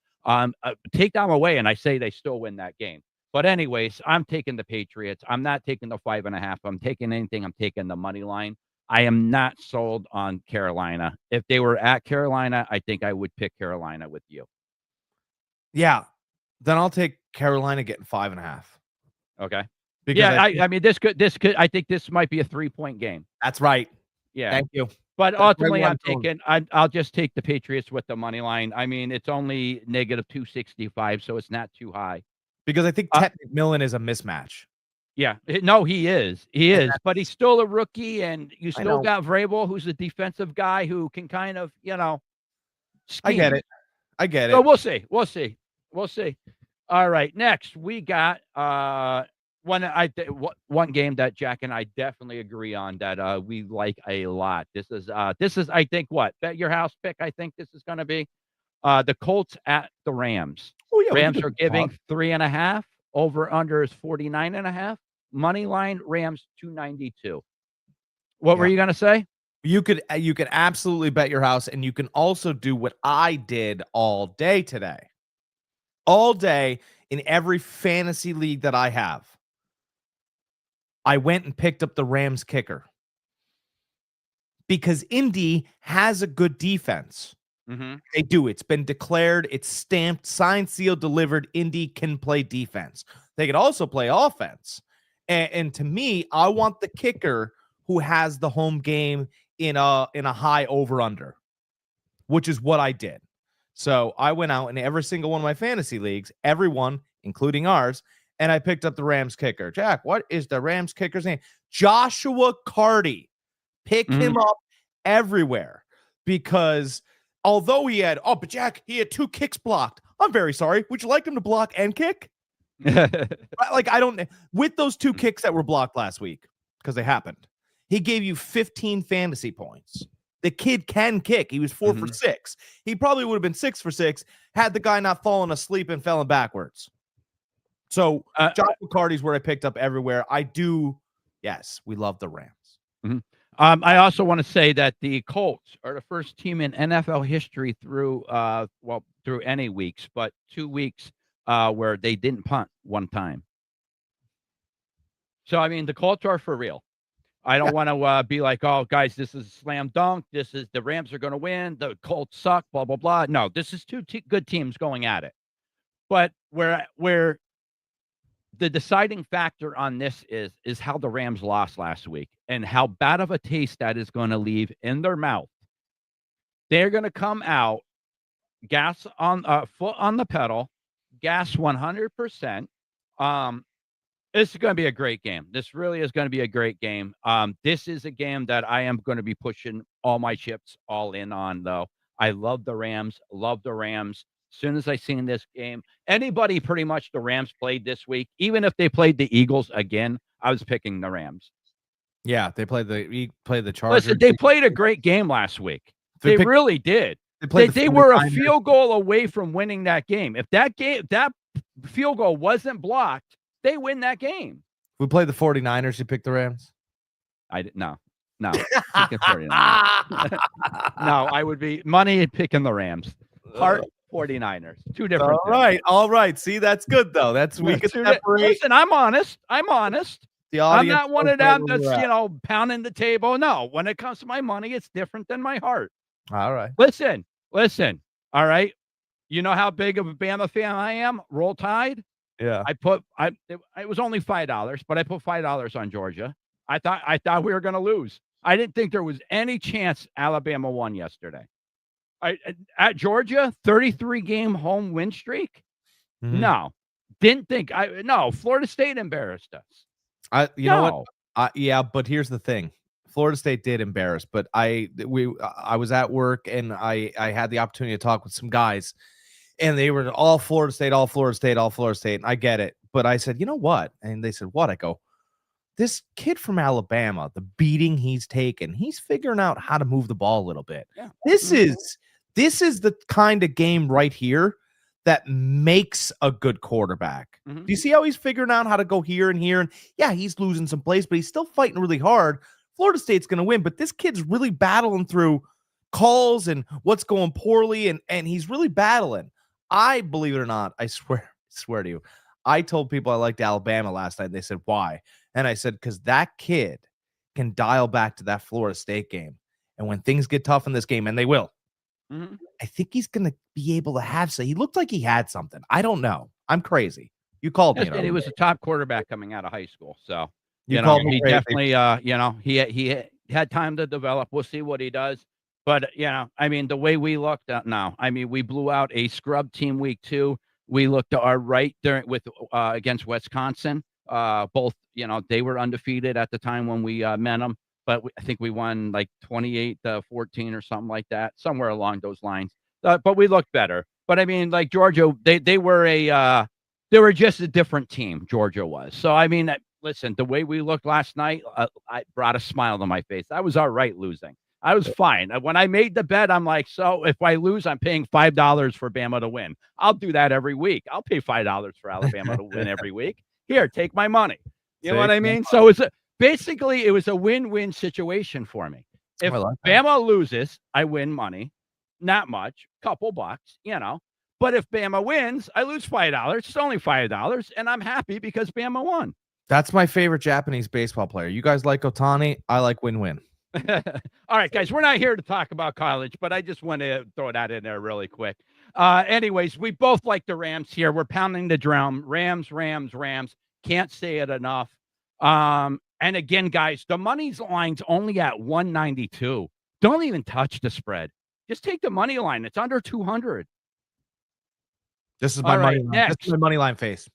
Speaker 3: Take them away, and I say they still win that game. But anyways, I'm taking the Patriots. I'm not taking the 5.5. I'm taking anything. I'm taking the money line. I am not sold on Carolina. If they were at Carolina, I think I would pick Carolina with you.
Speaker 2: Yeah. Then I'll take Carolina getting 5.5.
Speaker 3: Okay.
Speaker 2: Because
Speaker 3: Yeah,
Speaker 2: I think
Speaker 3: I mean, this could. I think this might be a 3-point game.
Speaker 2: that's right.
Speaker 3: Yeah.
Speaker 2: Thank you.
Speaker 3: But
Speaker 2: That's right
Speaker 3: ultimately,
Speaker 2: where I'm going.
Speaker 3: I'll just take the Patriots with the money line. I mean, it's only negative 265, so it's not too high.
Speaker 2: Because I think
Speaker 3: Uh,
Speaker 2: Ted McMillan is a mismatch.
Speaker 3: Yeah, no, he is,
Speaker 2: And
Speaker 3: but he's still a rookie, and you
Speaker 2: I
Speaker 3: still
Speaker 2: know.
Speaker 3: got Vrabel, who's a defensive guy who can kind of,
Speaker 2: I get
Speaker 3: scheme.
Speaker 2: it. I get
Speaker 3: So
Speaker 2: it.
Speaker 3: we'll see. All right, next we got one game that Jack and I definitely agree on that we like a lot. This is I think what bet your house pick. I think this is going to be the Colts at the Rams.
Speaker 2: Oh yeah, we can
Speaker 3: Rams
Speaker 2: do
Speaker 3: are
Speaker 2: the
Speaker 3: giving
Speaker 2: talk.
Speaker 3: 3.5. Over under is 49.5. Money line Rams 292. What were
Speaker 2: Yeah.
Speaker 3: you going to say?
Speaker 2: You could absolutely bet your house, and you can also do what I did all day today. All day in every fantasy league that I have. I went and picked up the Rams kicker. Because Indy has a good defense.
Speaker 3: Mm-hmm.
Speaker 2: They do. It's been declared, it's stamped, signed, sealed, delivered. Indy can play defense. They can also play offense. And to me, I want the kicker who has the home game in a high over under, which is what I did. So I went out in every single one of my fantasy leagues, everyone, including ours, and I picked up the Rams kicker. Jack, what is the Rams kicker's name? Joshua Carty. Pick
Speaker 3: Mm-hmm.
Speaker 2: him up everywhere because although but Jack, he had 2 kicks blocked. I'm very sorry. Would you like him to block and kick? Like, I don't, with those 2 kicks that were blocked last week, because they happened, he gave you 15 fantasy points. The kid can kick. He was 4 for 6. He probably would have been 6 for 6 had the guy not fallen asleep and fallen backwards. So Joshua Carty's where I picked up everywhere. Yes, we love the Rams.
Speaker 3: Mm-hmm. I also want to say that the Colts are the first team in NFL history through any weeks, but 2 weeks where they didn't punt one time. So I mean, the Colts are for real. I don't want to be like, oh, guys, this is a slam dunk. This is the Rams are going to win. The Colts suck. Blah blah blah. No, this is 2 good teams going at it. But where the deciding factor on this is how the Rams lost last week and how bad of a taste that is going to leave in their mouth. They're going to come out, gas on foot on the pedal, gas 100%. This is going to be a great game. This really is going to be a great game. This is a game that I am going to be pushing all my chips all in on, though. I love the Rams. As soon as I seen this game, anybody pretty much the Rams played this week, even if they played the Eagles again, I was picking the Rams.
Speaker 2: Yeah, they played the Chargers.
Speaker 3: Listen, they played a great game last week. They really did. They were a field goal away from winning that game. If that field goal wasn't blocked, they win that game.
Speaker 2: We played the 49ers. You picked the Rams?
Speaker 3: I didn't. No. No, I would be money picking the Rams. Heart 49ers. 2 different things.
Speaker 2: All right. See, that's good though. That's we can separate.
Speaker 3: Listen, I'm honest.
Speaker 2: The
Speaker 3: I'm not one of them that's pounding the table. No, when it comes to my money, it's different than my heart.
Speaker 2: All right.
Speaker 3: Listen. All right. You know how big of a Bama fan I am? Roll Tide.
Speaker 2: Yeah.
Speaker 3: It was only $5, but I put $5 on Georgia. I thought we were going to lose. I didn't think there was any chance Alabama won yesterday. At Georgia, 33-game home win streak.
Speaker 2: Mm-hmm.
Speaker 3: No, didn't think. Florida State embarrassed us.
Speaker 2: Know what? Yeah, but here's the thing. Florida State did embarrass, but I was at work and I had the opportunity to talk with some guys, and they were all Florida State. And I get it, but I said, you know what? And they said, what? I go, this kid from Alabama, the beating he's taken, he's figuring out how to move the ball a little bit.
Speaker 3: Yeah.
Speaker 2: This is the kind of game right here that makes a good quarterback. Do you see how he's figuring out how to go here and here? And yeah, he's losing some plays, but he's still fighting really hard. Florida State's going to win, but this kid's really battling through calls and what's going poorly, and he's really battling. I believe it or not, I swear to you, I told people I liked Alabama last night. And they said, why? And I said, because that kid can dial back to that Florida State game. And when things get tough in this game, and they will,
Speaker 3: Mhm.
Speaker 2: I think he's going to be able to have so. He looked like he had something. I don't know. I'm crazy. You called me.
Speaker 3: Yes, and he was a top quarterback coming out of high school. So,
Speaker 2: You called me
Speaker 3: he
Speaker 2: crazy.
Speaker 3: definitely, he had time to develop. We'll see what he does. But, I mean, the way we looked at now, I mean, we blew out a scrub team week 2. We looked to our right against Wisconsin. Both, they were undefeated at the time when we met them. But I think we won like 28-14 or something like that, somewhere along those lines. But we looked better. But I mean, like Georgia, they were just a different team. Georgia was. So I mean, listen, the way we looked last night, I brought a smile to my face. I was all right losing. I was fine. When I made the bet, I'm like, so if I lose, I'm paying $5 for Bama to win. I'll do that every week. I'll pay $5 for Alabama to win every week. Here, take my money. You know what I mean? So basically, it was a win-win situation for me. If Bama loses, I win money. Not much, couple bucks, But if Bama wins, I lose $5. It's only $5, and I'm happy because Bama won.
Speaker 2: That's my favorite Japanese baseball player. You guys like Otani? I like win-win.
Speaker 3: All right, guys, we're not here to talk about college, but I just want to throw that in there really quick. Anyways, we both like the Rams here. We're pounding the drum. Rams, Rams, Rams. Can't say it enough. And again, guys, the money's line's only at 192. Don't even touch the spread. Just take the money line. It's under 200.
Speaker 2: This is my money line.
Speaker 3: Next.
Speaker 2: This is my money line face.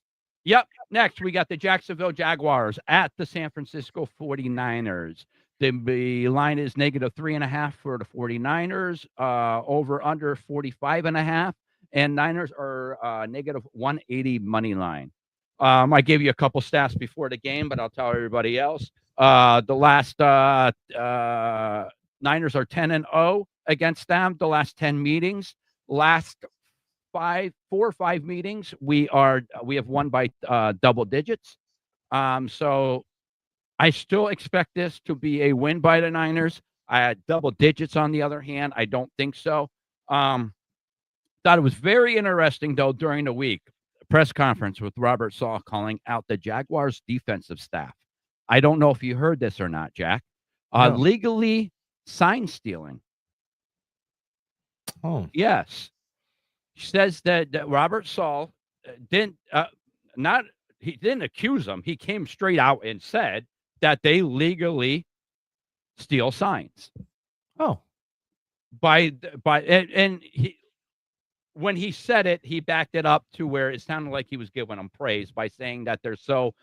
Speaker 3: Yep. Next, we got the Jacksonville Jaguars at the San Francisco 49ers. The line is -3.5 for the 49ers, over under 45.5, and Niners are -180 money line. I gave you a couple stats before the game, but I'll tell everybody else. The last Niners are 10-0 against them. The last 10 meetings, last 4 or 5 meetings, we have won by double digits. So I still expect this to be a win by the Niners. Double digits, on the other hand, I don't think so. Thought it was very interesting, though, during the week, press conference with Robert Saleh calling out the Jaguars' defensive staff. I don't know if you heard this or not, Jack.
Speaker 2: No.
Speaker 3: Legally sign stealing.
Speaker 2: Oh.
Speaker 3: Yes. He says that Robert Saleh didn't accuse them. He came straight out and said that they legally steal signs.
Speaker 2: Oh.
Speaker 3: When he said it, he backed it up to where it sounded like he was giving them praise by saying that they're so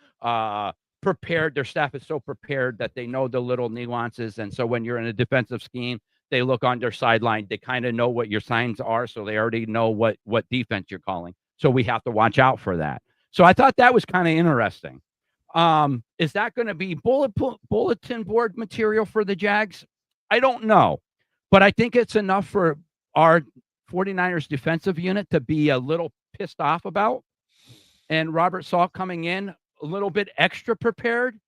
Speaker 3: prepared. Their staff is so prepared that they know the little nuances. And so when you're in a defensive scheme, they look on their sideline. They kind of know what your signs are. So they already know what defense you're calling. So we have to watch out for that. So I thought that was kind of interesting. Is that going to be bulletin board material for the Jags? I don't know. But I think it's enough for our 49ers defensive unit to be a little pissed off about. And Robert Saleh coming in a little bit extra prepared.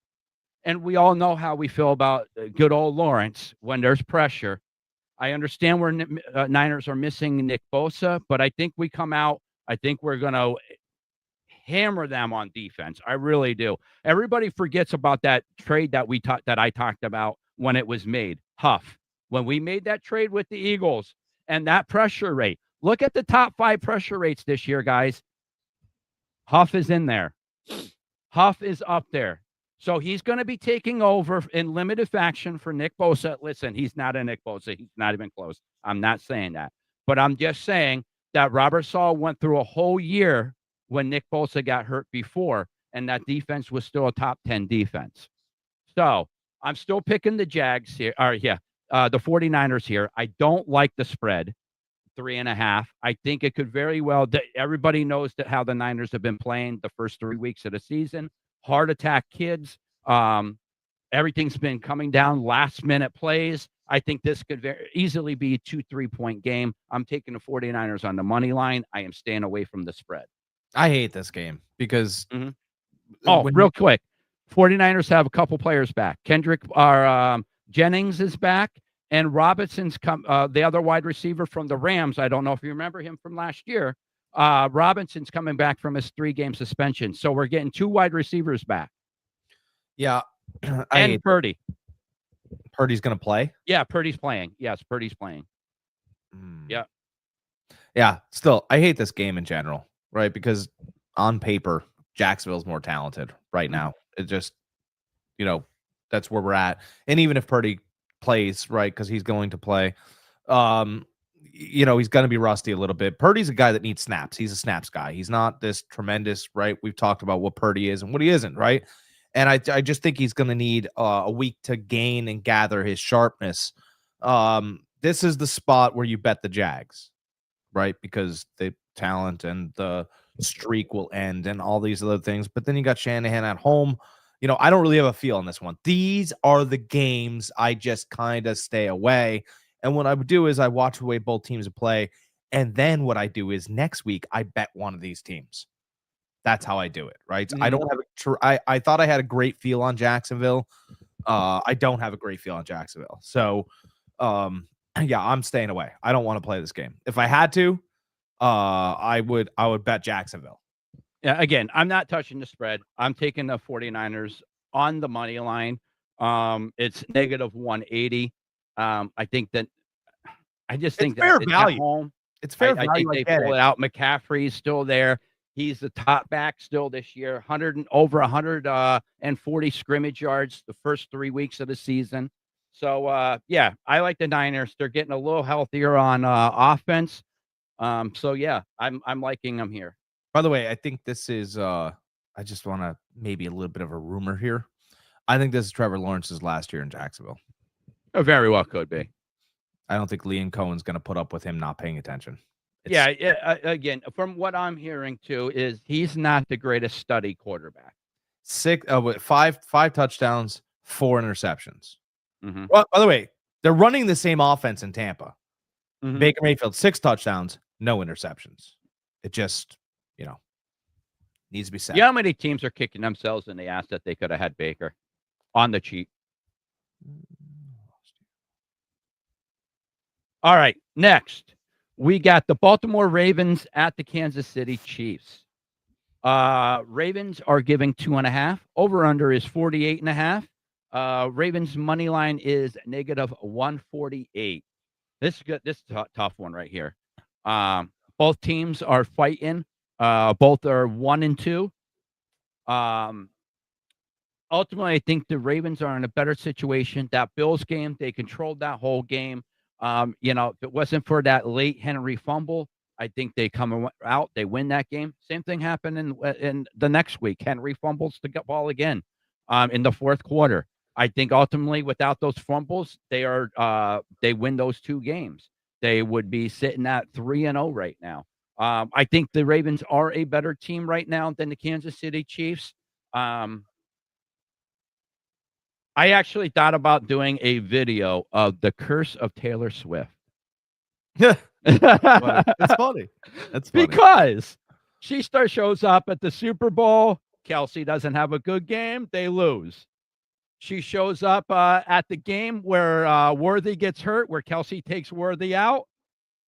Speaker 3: And we all know how we feel about good old Lawrence when there's pressure. I understand where Niners are missing Nick Bosa, but I think we come out. I think we're going to hammer them on defense. I really do. Everybody forgets about that trade that I talked about when it was made. Huff. When we made that trade with the Eagles and that pressure rate. Look at the top 5 pressure rates this year, guys. Huff is in there. Huff is up there. So he's going to be taking over in limited faction for Nick Bosa. Listen, he's not a Nick Bosa. He's not even close. I'm not saying that. But I'm just saying that Robert Saleh went through a whole year when Nick Bosa got hurt before, and that defense was still a top 10 defense. So I'm still picking the Jags here. The 49ers here. I don't like the spread, 3.5. I think it could very well. Everybody knows that how the Niners have been playing the first 3 weeks of the season. Heart attack kids. Everything's been coming down last minute plays. I think this could very easily be a 2-3 point game. I'm taking the 49ers on the money line. I am staying away from the spread.
Speaker 2: I hate this game because
Speaker 3: real quick. 49ers have a couple players back. Jennings is back, and Robinson's the other wide receiver from the Rams. I don't know if you remember him from last year. Robinson's coming back from his 3-game suspension. So we're getting 2 wide receivers back.
Speaker 2: Yeah.
Speaker 3: And Purdy.
Speaker 2: Purdy's going to play?
Speaker 3: Yeah, Purdy's playing. Yes, Purdy's playing. Yeah.
Speaker 2: Yeah, still, I hate this game in general, right? Because on paper, Jacksonville's more talented right now. It just, you know, that's where we're at. And even if Purdy plays, right, because he's going to play, um, he's going to be rusty a little bit. Purdy's a guy that needs snaps. He's a snaps guy. He's not this tremendous, right? We've talked about what Purdy is and what he isn't, right? And I just think he's going to need a week to gain and gather his sharpness. This is the spot where you bet the Jags, right? Because the talent and the streak will end and all these other things. But then you got Shanahan at home. I don't really have a feel on this one. These are the games I just kind of stay away. And what I would do is I watch the way both teams play. And then what I do is next week, I bet one of these teams. That's how I do it, right? I don't have I thought I had a great feel on Jacksonville. I don't have a great feel on Jacksonville. So, yeah, I'm staying away. I don't want to play this game. If I had to, I would bet Jacksonville.
Speaker 3: Yeah, again, I'm not touching the spread. I'm taking the 49ers on the money line. It's negative 180. I think that I just think
Speaker 2: fair
Speaker 3: that
Speaker 2: value.
Speaker 3: At home.
Speaker 2: It's fair
Speaker 3: I
Speaker 2: value.
Speaker 3: think they pull it out. McCaffrey's still there. He's the top back still this year. Over 140 scrimmage yards the first 3 weeks of the season. So yeah, I like the Niners. They're getting a little healthier on offense. So yeah, I'm liking them here.
Speaker 2: By the way, I think this is I just want to maybe a little bit of a rumor here. I think this is Trevor Lawrence's last year in Jacksonville.
Speaker 3: It very well could be.
Speaker 2: I don't think Liam Cohen's going to put up with him not paying attention.
Speaker 3: Yeah, again, from what I'm hearing too, is he's not the greatest study quarterback.
Speaker 2: 5 touchdowns, 4 interceptions.
Speaker 3: Mm-hmm.
Speaker 2: Well, by the way, they're running the same offense in Tampa.
Speaker 3: Mm-hmm.
Speaker 2: Baker Mayfield, 6 touchdowns, no interceptions. It just, needs to be said.
Speaker 3: Yeah, how many teams are kicking themselves in the ass that they could have had Baker on the cheap? All right, next we got the Baltimore Ravens at the Kansas City Chiefs. Ravens are giving 2.5. Over under is 48.5. Ravens money line is negative 148. This is good. This is a tough one right here. Both teams are fighting. Both are 1-2. Ultimately, I think the Ravens are in a better situation. That Bills game, they controlled that whole game. If it wasn't for that late Henry fumble, I think they come out, they win that game. Same thing happened in the next week. Henry fumbles the ball again in the fourth quarter. I think ultimately, without those fumbles, they win those 2 games. They would be sitting at 3-0 right now. I think the Ravens are a better team right now than the Kansas City Chiefs. I actually thought about doing a video of the curse of Taylor Swift.
Speaker 2: Yeah, it's funny. That's funny.
Speaker 3: Because she shows up at the Super Bowl. Kelsey doesn't have a good game. They lose. She shows up at the game where Worthy gets hurt, where Kelsey takes Worthy out.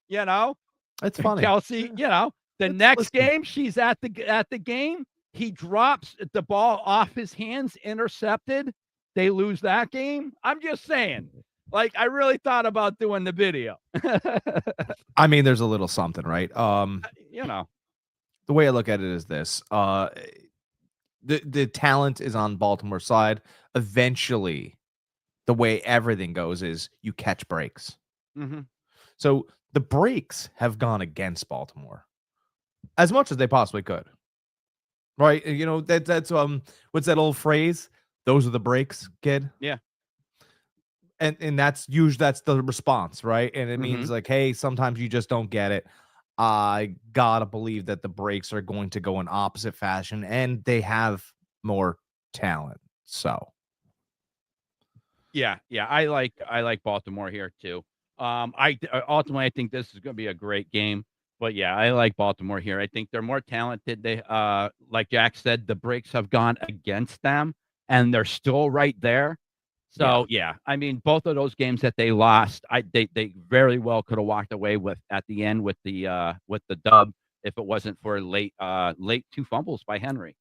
Speaker 2: It's funny.
Speaker 3: Kelsey, the next game she's at the game, he drops the ball off his hands, intercepted. They lose that game. I'm just saying, I really thought about doing the video.
Speaker 2: I mean, there's a little something, right?
Speaker 3: The
Speaker 2: way I look at it is this: the talent is on Baltimore's side. Eventually, the way everything goes is you catch breaks.
Speaker 3: Mm-hmm.
Speaker 2: So the breaks have gone against Baltimore as much as they possibly could, right? That's what's that old phrase? Those are the breaks, kid.
Speaker 3: Yeah.
Speaker 2: And that's the response, right? And it means hey, sometimes you just don't get it. I gotta believe that the breaks are going to go in opposite fashion, and they have more talent. So
Speaker 3: yeah, I like Baltimore here too. Ultimately I think this is going to be a great game. But yeah, I like Baltimore here. I think they're more talented. They like Jack said, the breaks have gone against them, and they're still right there. So yeah, I mean, both of those games that they lost, they very well could have walked away with at the end with the dub if it wasn't for late 2 fumbles by Henry.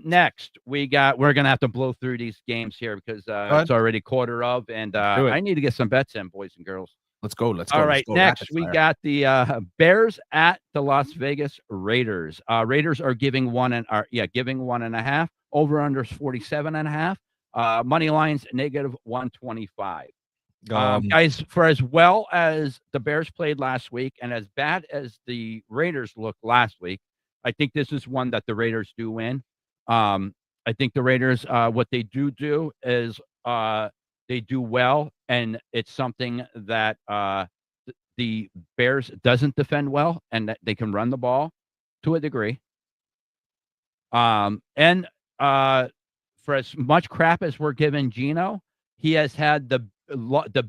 Speaker 3: Next we're gonna have to blow through these games here because it's already quarter of, and I need to get some bets in, boys and girls.
Speaker 2: Let's go. Let's go.
Speaker 3: All
Speaker 2: Let's
Speaker 3: right,
Speaker 2: go.
Speaker 3: next
Speaker 2: Rapid
Speaker 3: we
Speaker 2: fire.
Speaker 3: got the Bears at the Las Vegas Raiders. Raiders are giving giving 1.5. Over under 47.5. Money lines negative 125. Guys, for as well as the Bears played last week and as bad as the Raiders looked last week, I think this is one that the Raiders do win. I think the Raiders, what they do is they do well, and it's something that the Bears doesn't defend well, and that they can run the ball to a degree. And for as much crap as we're giving Geno, he has had the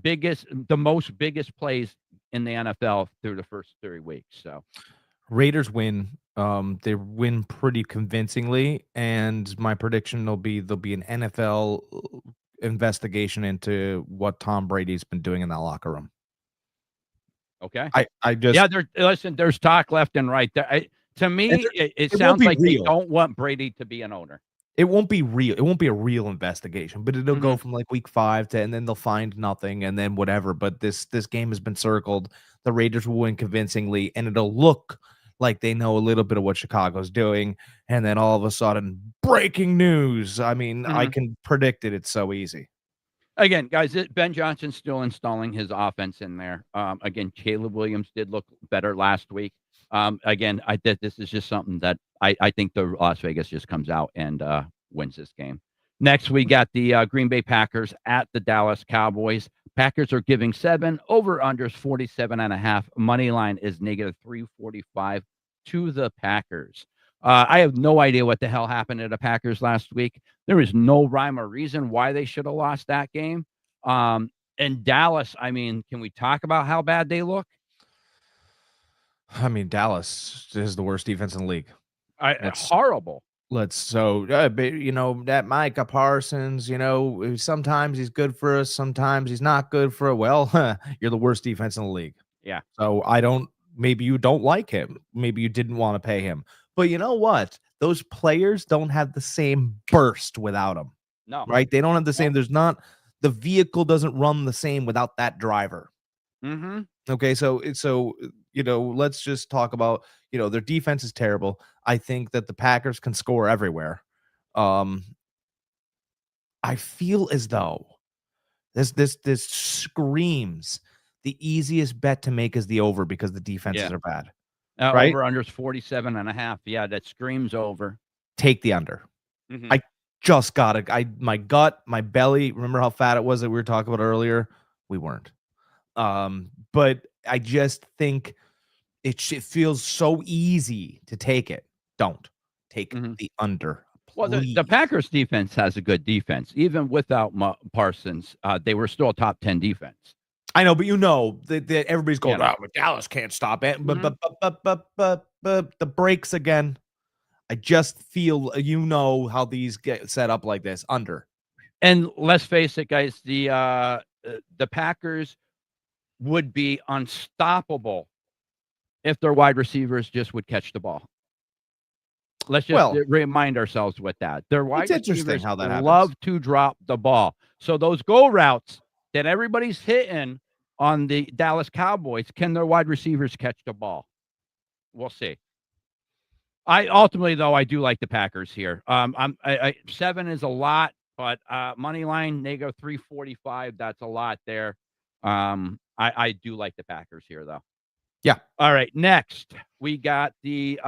Speaker 3: biggest plays in the NFL through the first 3 weeks. So
Speaker 2: Raiders win. They win pretty convincingly, and my prediction there'll be an NFL investigation into what Tom Brady's been doing in that locker room.
Speaker 3: okay,
Speaker 2: I just
Speaker 3: yeah. There's talk left and right. To me, it
Speaker 2: won't
Speaker 3: sounds
Speaker 2: be
Speaker 3: like they
Speaker 2: real.
Speaker 3: don't want Brady to be an owner.
Speaker 2: It won't be real. It won't be a real investigation, but it'll go
Speaker 3: Mhm.
Speaker 2: from like week 5 to, and then they'll find nothing, and then whatever. But this game has been circled. The Raiders will win convincingly, and it'll look like they know a little bit of what Chicago's doing. And then all of a sudden, breaking news. I mean, I
Speaker 3: Mhm.
Speaker 2: can predict it. It's so easy.
Speaker 3: Again, guys, Ben Johnson's still installing his offense in there. Again, Caleb Williams did look better last week. Again, this is just something that I think the Las Vegas just comes out and wins this game. Next, we got the Green Bay Packers at the Dallas Cowboys. Packers are giving 7, over unders 47.5. Money line is negative 345 to the Packers. I have no idea what the hell happened to the Packers last week. There is no rhyme or reason why they should have lost that game. And Dallas, I mean, can we talk about how bad they look?
Speaker 2: I mean, Dallas is the worst defense in the league. That's
Speaker 3: Horrible.
Speaker 2: but that Micah Parsons, sometimes he's good for us, sometimes he's not good for it. Well, you're the worst defense in the league.
Speaker 3: Yeah.
Speaker 2: So maybe you don't like him. Maybe you didn't want to pay him. But you know what? Those players don't have the same burst without him.
Speaker 3: No.
Speaker 2: Right? They don't have the same. The vehicle doesn't run the same without that driver.
Speaker 3: Mm-hmm.
Speaker 2: Okay, so let's just talk about, their defense is terrible. I think that the Packers can score everywhere. I feel as though this screams the easiest bet to make is the over because the defenses are bad. Right?
Speaker 3: Over unders 47.5. Yeah, that screams over.
Speaker 2: Take the under.
Speaker 3: Mhm.
Speaker 2: I just got it. My gut, my belly. Remember how fat it was that we were talking about earlier? We weren't. But I just think it feels so easy to take it. Don't take the under.
Speaker 3: Well, the
Speaker 2: Please.
Speaker 3: Packers defense has a good defense. Even without Parsons, they were still a top 10 defense.
Speaker 2: I know, but that everybody's going,
Speaker 3: Yeah.
Speaker 2: "Oh, but Dallas can't stop it."
Speaker 3: Mhm.
Speaker 2: But the breaks again. I just feel how these get set up like this under.
Speaker 3: And let's face it, guys, the Packers would be unstoppable if their wide receivers just would catch the ball. Let's just remind ourselves with that. Their wide receivers
Speaker 2: how that happens.
Speaker 3: love to drop the ball. So those go routes that everybody's hitting on the Dallas Cowboys, can their wide receivers catch the ball? We'll see. I do like the Packers here. 7 is a lot, but money line negative 345. That's a lot there. I do like the Packers here though.
Speaker 2: Yeah.
Speaker 3: All right. Next, we got the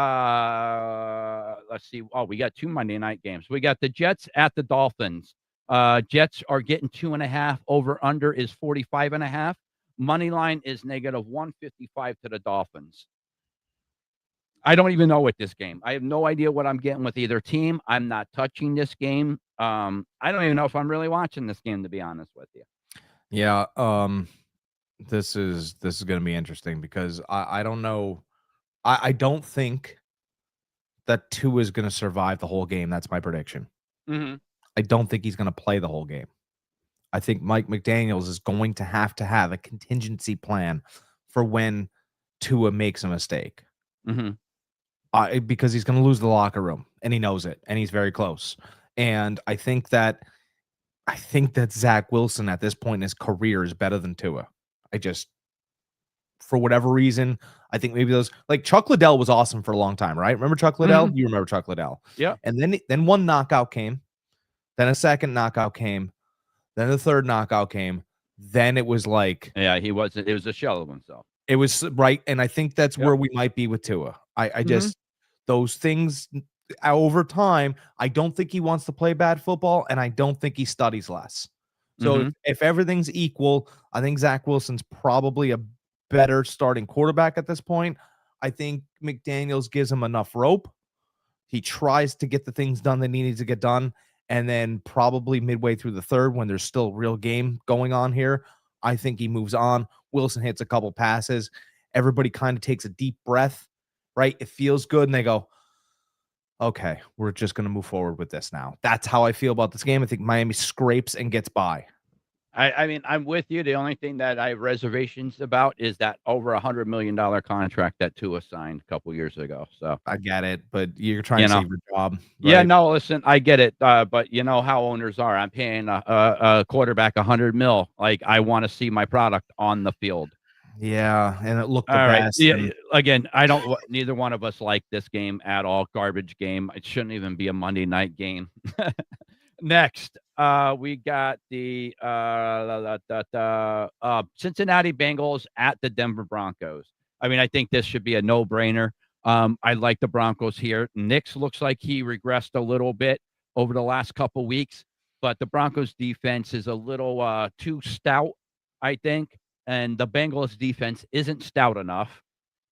Speaker 3: let's see. Oh, we got 2 Monday night games. We got the Jets at the Dolphins. Jets are getting 2.5. Over under is 45.5. Money line is negative 155 to the Dolphins. I don't even know what this game. I have no idea what I'm getting with either team. I'm not touching this game. I don't even know if I'm really watching this game, to be honest with you.
Speaker 2: Yeah. This is going to be interesting because I don't know. I don't think that Tua is going to survive the whole game. That's my prediction.
Speaker 3: Mm-hmm.
Speaker 2: I don't think he's going to play the whole game. I think Mike McDaniels is going to have a contingency plan for when Tua makes a mistake.
Speaker 3: Mm-hmm.
Speaker 2: Because he's going to lose the locker room, and he knows it, and he's very close. And I think that Zach Wilson at this point in his career is better than Tua. for whatever reason, I think maybe those like Chuck Liddell was awesome for a long time, right? Remember Chuck Liddell? You remember Chuck Liddell?
Speaker 3: Yeah.
Speaker 2: And then one knockout came, then a second knockout came, then the third knockout came. Then it was like
Speaker 3: He wasn't. It was a shell of himself.
Speaker 2: it was right, and I think that's where we might be with Tua. I just those things over time. I don't think he wants to play bad football, and I don't think he studies less. So if everything's equal, I think Zach Wilson's probably a better starting quarterback at this point. I think McDaniels gives him enough rope. He tries to get the things done that he needs to get done. And then probably midway through the third, when there's still real game going on here, I think he moves on. Wilson hits a couple passes. Everybody kind of takes a deep breath, right? It feels good. And they go, okay, we're just going to move forward with this now. That's how I feel about this game. I think Miami scrapes and gets by.
Speaker 3: I mean, I'm with you. The only thing that I have reservations about is that over $100 million contract that Tua signed a couple years ago. So
Speaker 2: I get it, but you're trying to save your job. Right?
Speaker 3: Yeah, no, listen, I get it. But you know how owners are. I'm paying a quarterback $100 million. Like, I want to see my product on the field.
Speaker 2: Yeah, and it looked the
Speaker 3: all right.
Speaker 2: best.
Speaker 3: Yeah, again, neither one of us like this game at all. Garbage game. It shouldn't even be a Monday night game. Next, we got the Cincinnati Bengals at the Denver Broncos. I mean, I think this should be a no-brainer. I like the Broncos here. Nix looks like he regressed a little bit over the last couple weeks, but the Broncos defense is a little too stout, I think, and the Bengals defense isn't stout enough.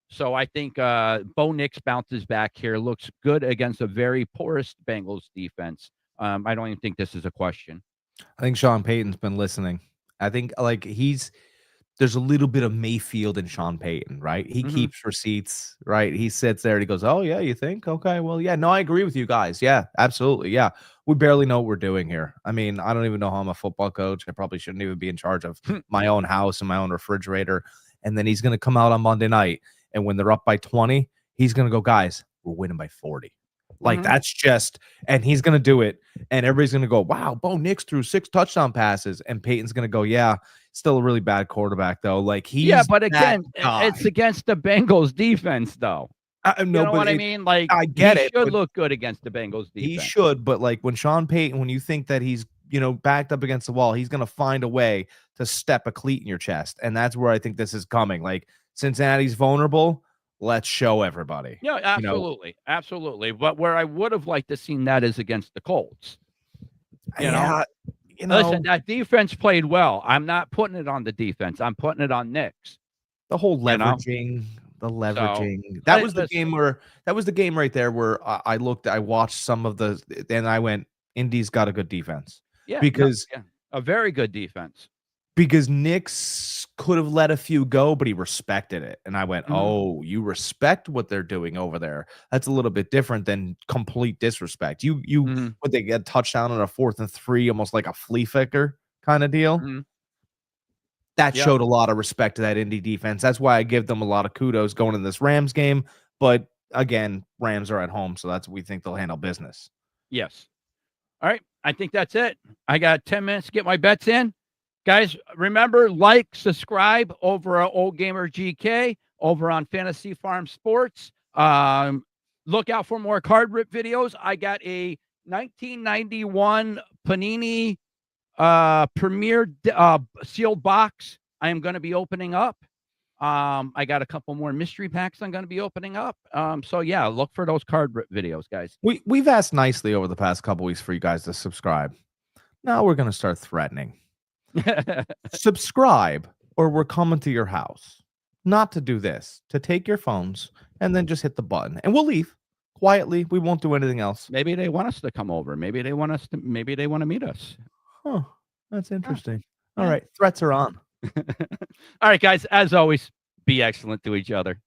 Speaker 3: So I think Bo Nix bounces back here, looks good against a very porous Bengals defense. I don't even think this is a question.
Speaker 2: I think Sean Payton's been listening. I think like there's a little bit of Mayfield in Sean Payton, right? He keeps receipts, right? He sits there and he goes, oh yeah, you think? Okay, well, yeah, no, I agree with you guys. Yeah, absolutely. Yeah. We barely know what we're doing here. I mean, I don't even know how I'm a football coach. I probably shouldn't even be in charge of my own house and my own refrigerator. And then he's going to come out on Monday night, and when they're up by 20, he's going to go, guys, we're winning by 40. Like that's just, and he's going to do it. And everybody's going to go, wow, Bo Nix threw 6 touchdown passes. And Peyton's going to go, yeah, still a really bad quarterback though. Like
Speaker 3: but again, it's against the Bengals defense though.
Speaker 2: No,
Speaker 3: you know what I mean? Like,
Speaker 2: I get it.
Speaker 3: He should look good against the Bengals defense.
Speaker 2: He should, but like when Sean Payton, when you think that he's, backed up against the wall, he's going to find a way to step a cleat in your chest. And that's where I think this is coming. Like Cincinnati's vulnerable. Let's show everybody.
Speaker 3: Yeah, absolutely. Absolutely. But where I would have liked to seen that is against the Colts. You know, listen, that defense played well. I'm not putting it on the defense. I'm putting it on Nix.
Speaker 2: The whole leveraging, that was the game right there where I watched some of and I went, Indy's got a good defense.
Speaker 3: Yeah.
Speaker 2: Because
Speaker 3: a very good defense.
Speaker 2: Because Nix could have let a few go, but he respected it. And I went, oh, you respect what they're doing over there. That's a little bit different than complete disrespect. Would they get a touchdown on a 4th and 3, almost like a flea flicker kind of deal? That showed a lot of respect to that Indy defense. That's why I give them a lot of kudos going in this Rams game. But again, Rams are at home, so we think they'll handle business.
Speaker 3: Yes. All right. I think that's it. I got 10 minutes to get my bets in. Guys, remember, subscribe over at Old Gamer GK over on Fantasy Farm Sports. Look out for more card rip videos. I got a 1991 Panini Premier sealed box I am going to be opening up. I got a couple more mystery packs I'm going to be opening up. So yeah, look for those card rip videos, guys.
Speaker 2: We've asked nicely over the past couple weeks for you guys to subscribe. Now we're going to start threatening. Subscribe or we're coming to your house. Not to do this, to take your phones and then just hit the button and we'll leave quietly. We won't do anything else.
Speaker 3: Maybe they want us to come over. Maybe they want to meet us.
Speaker 2: Huh. That's interesting. All right. Threats are on.
Speaker 3: All right, guys, as always, be excellent to each other.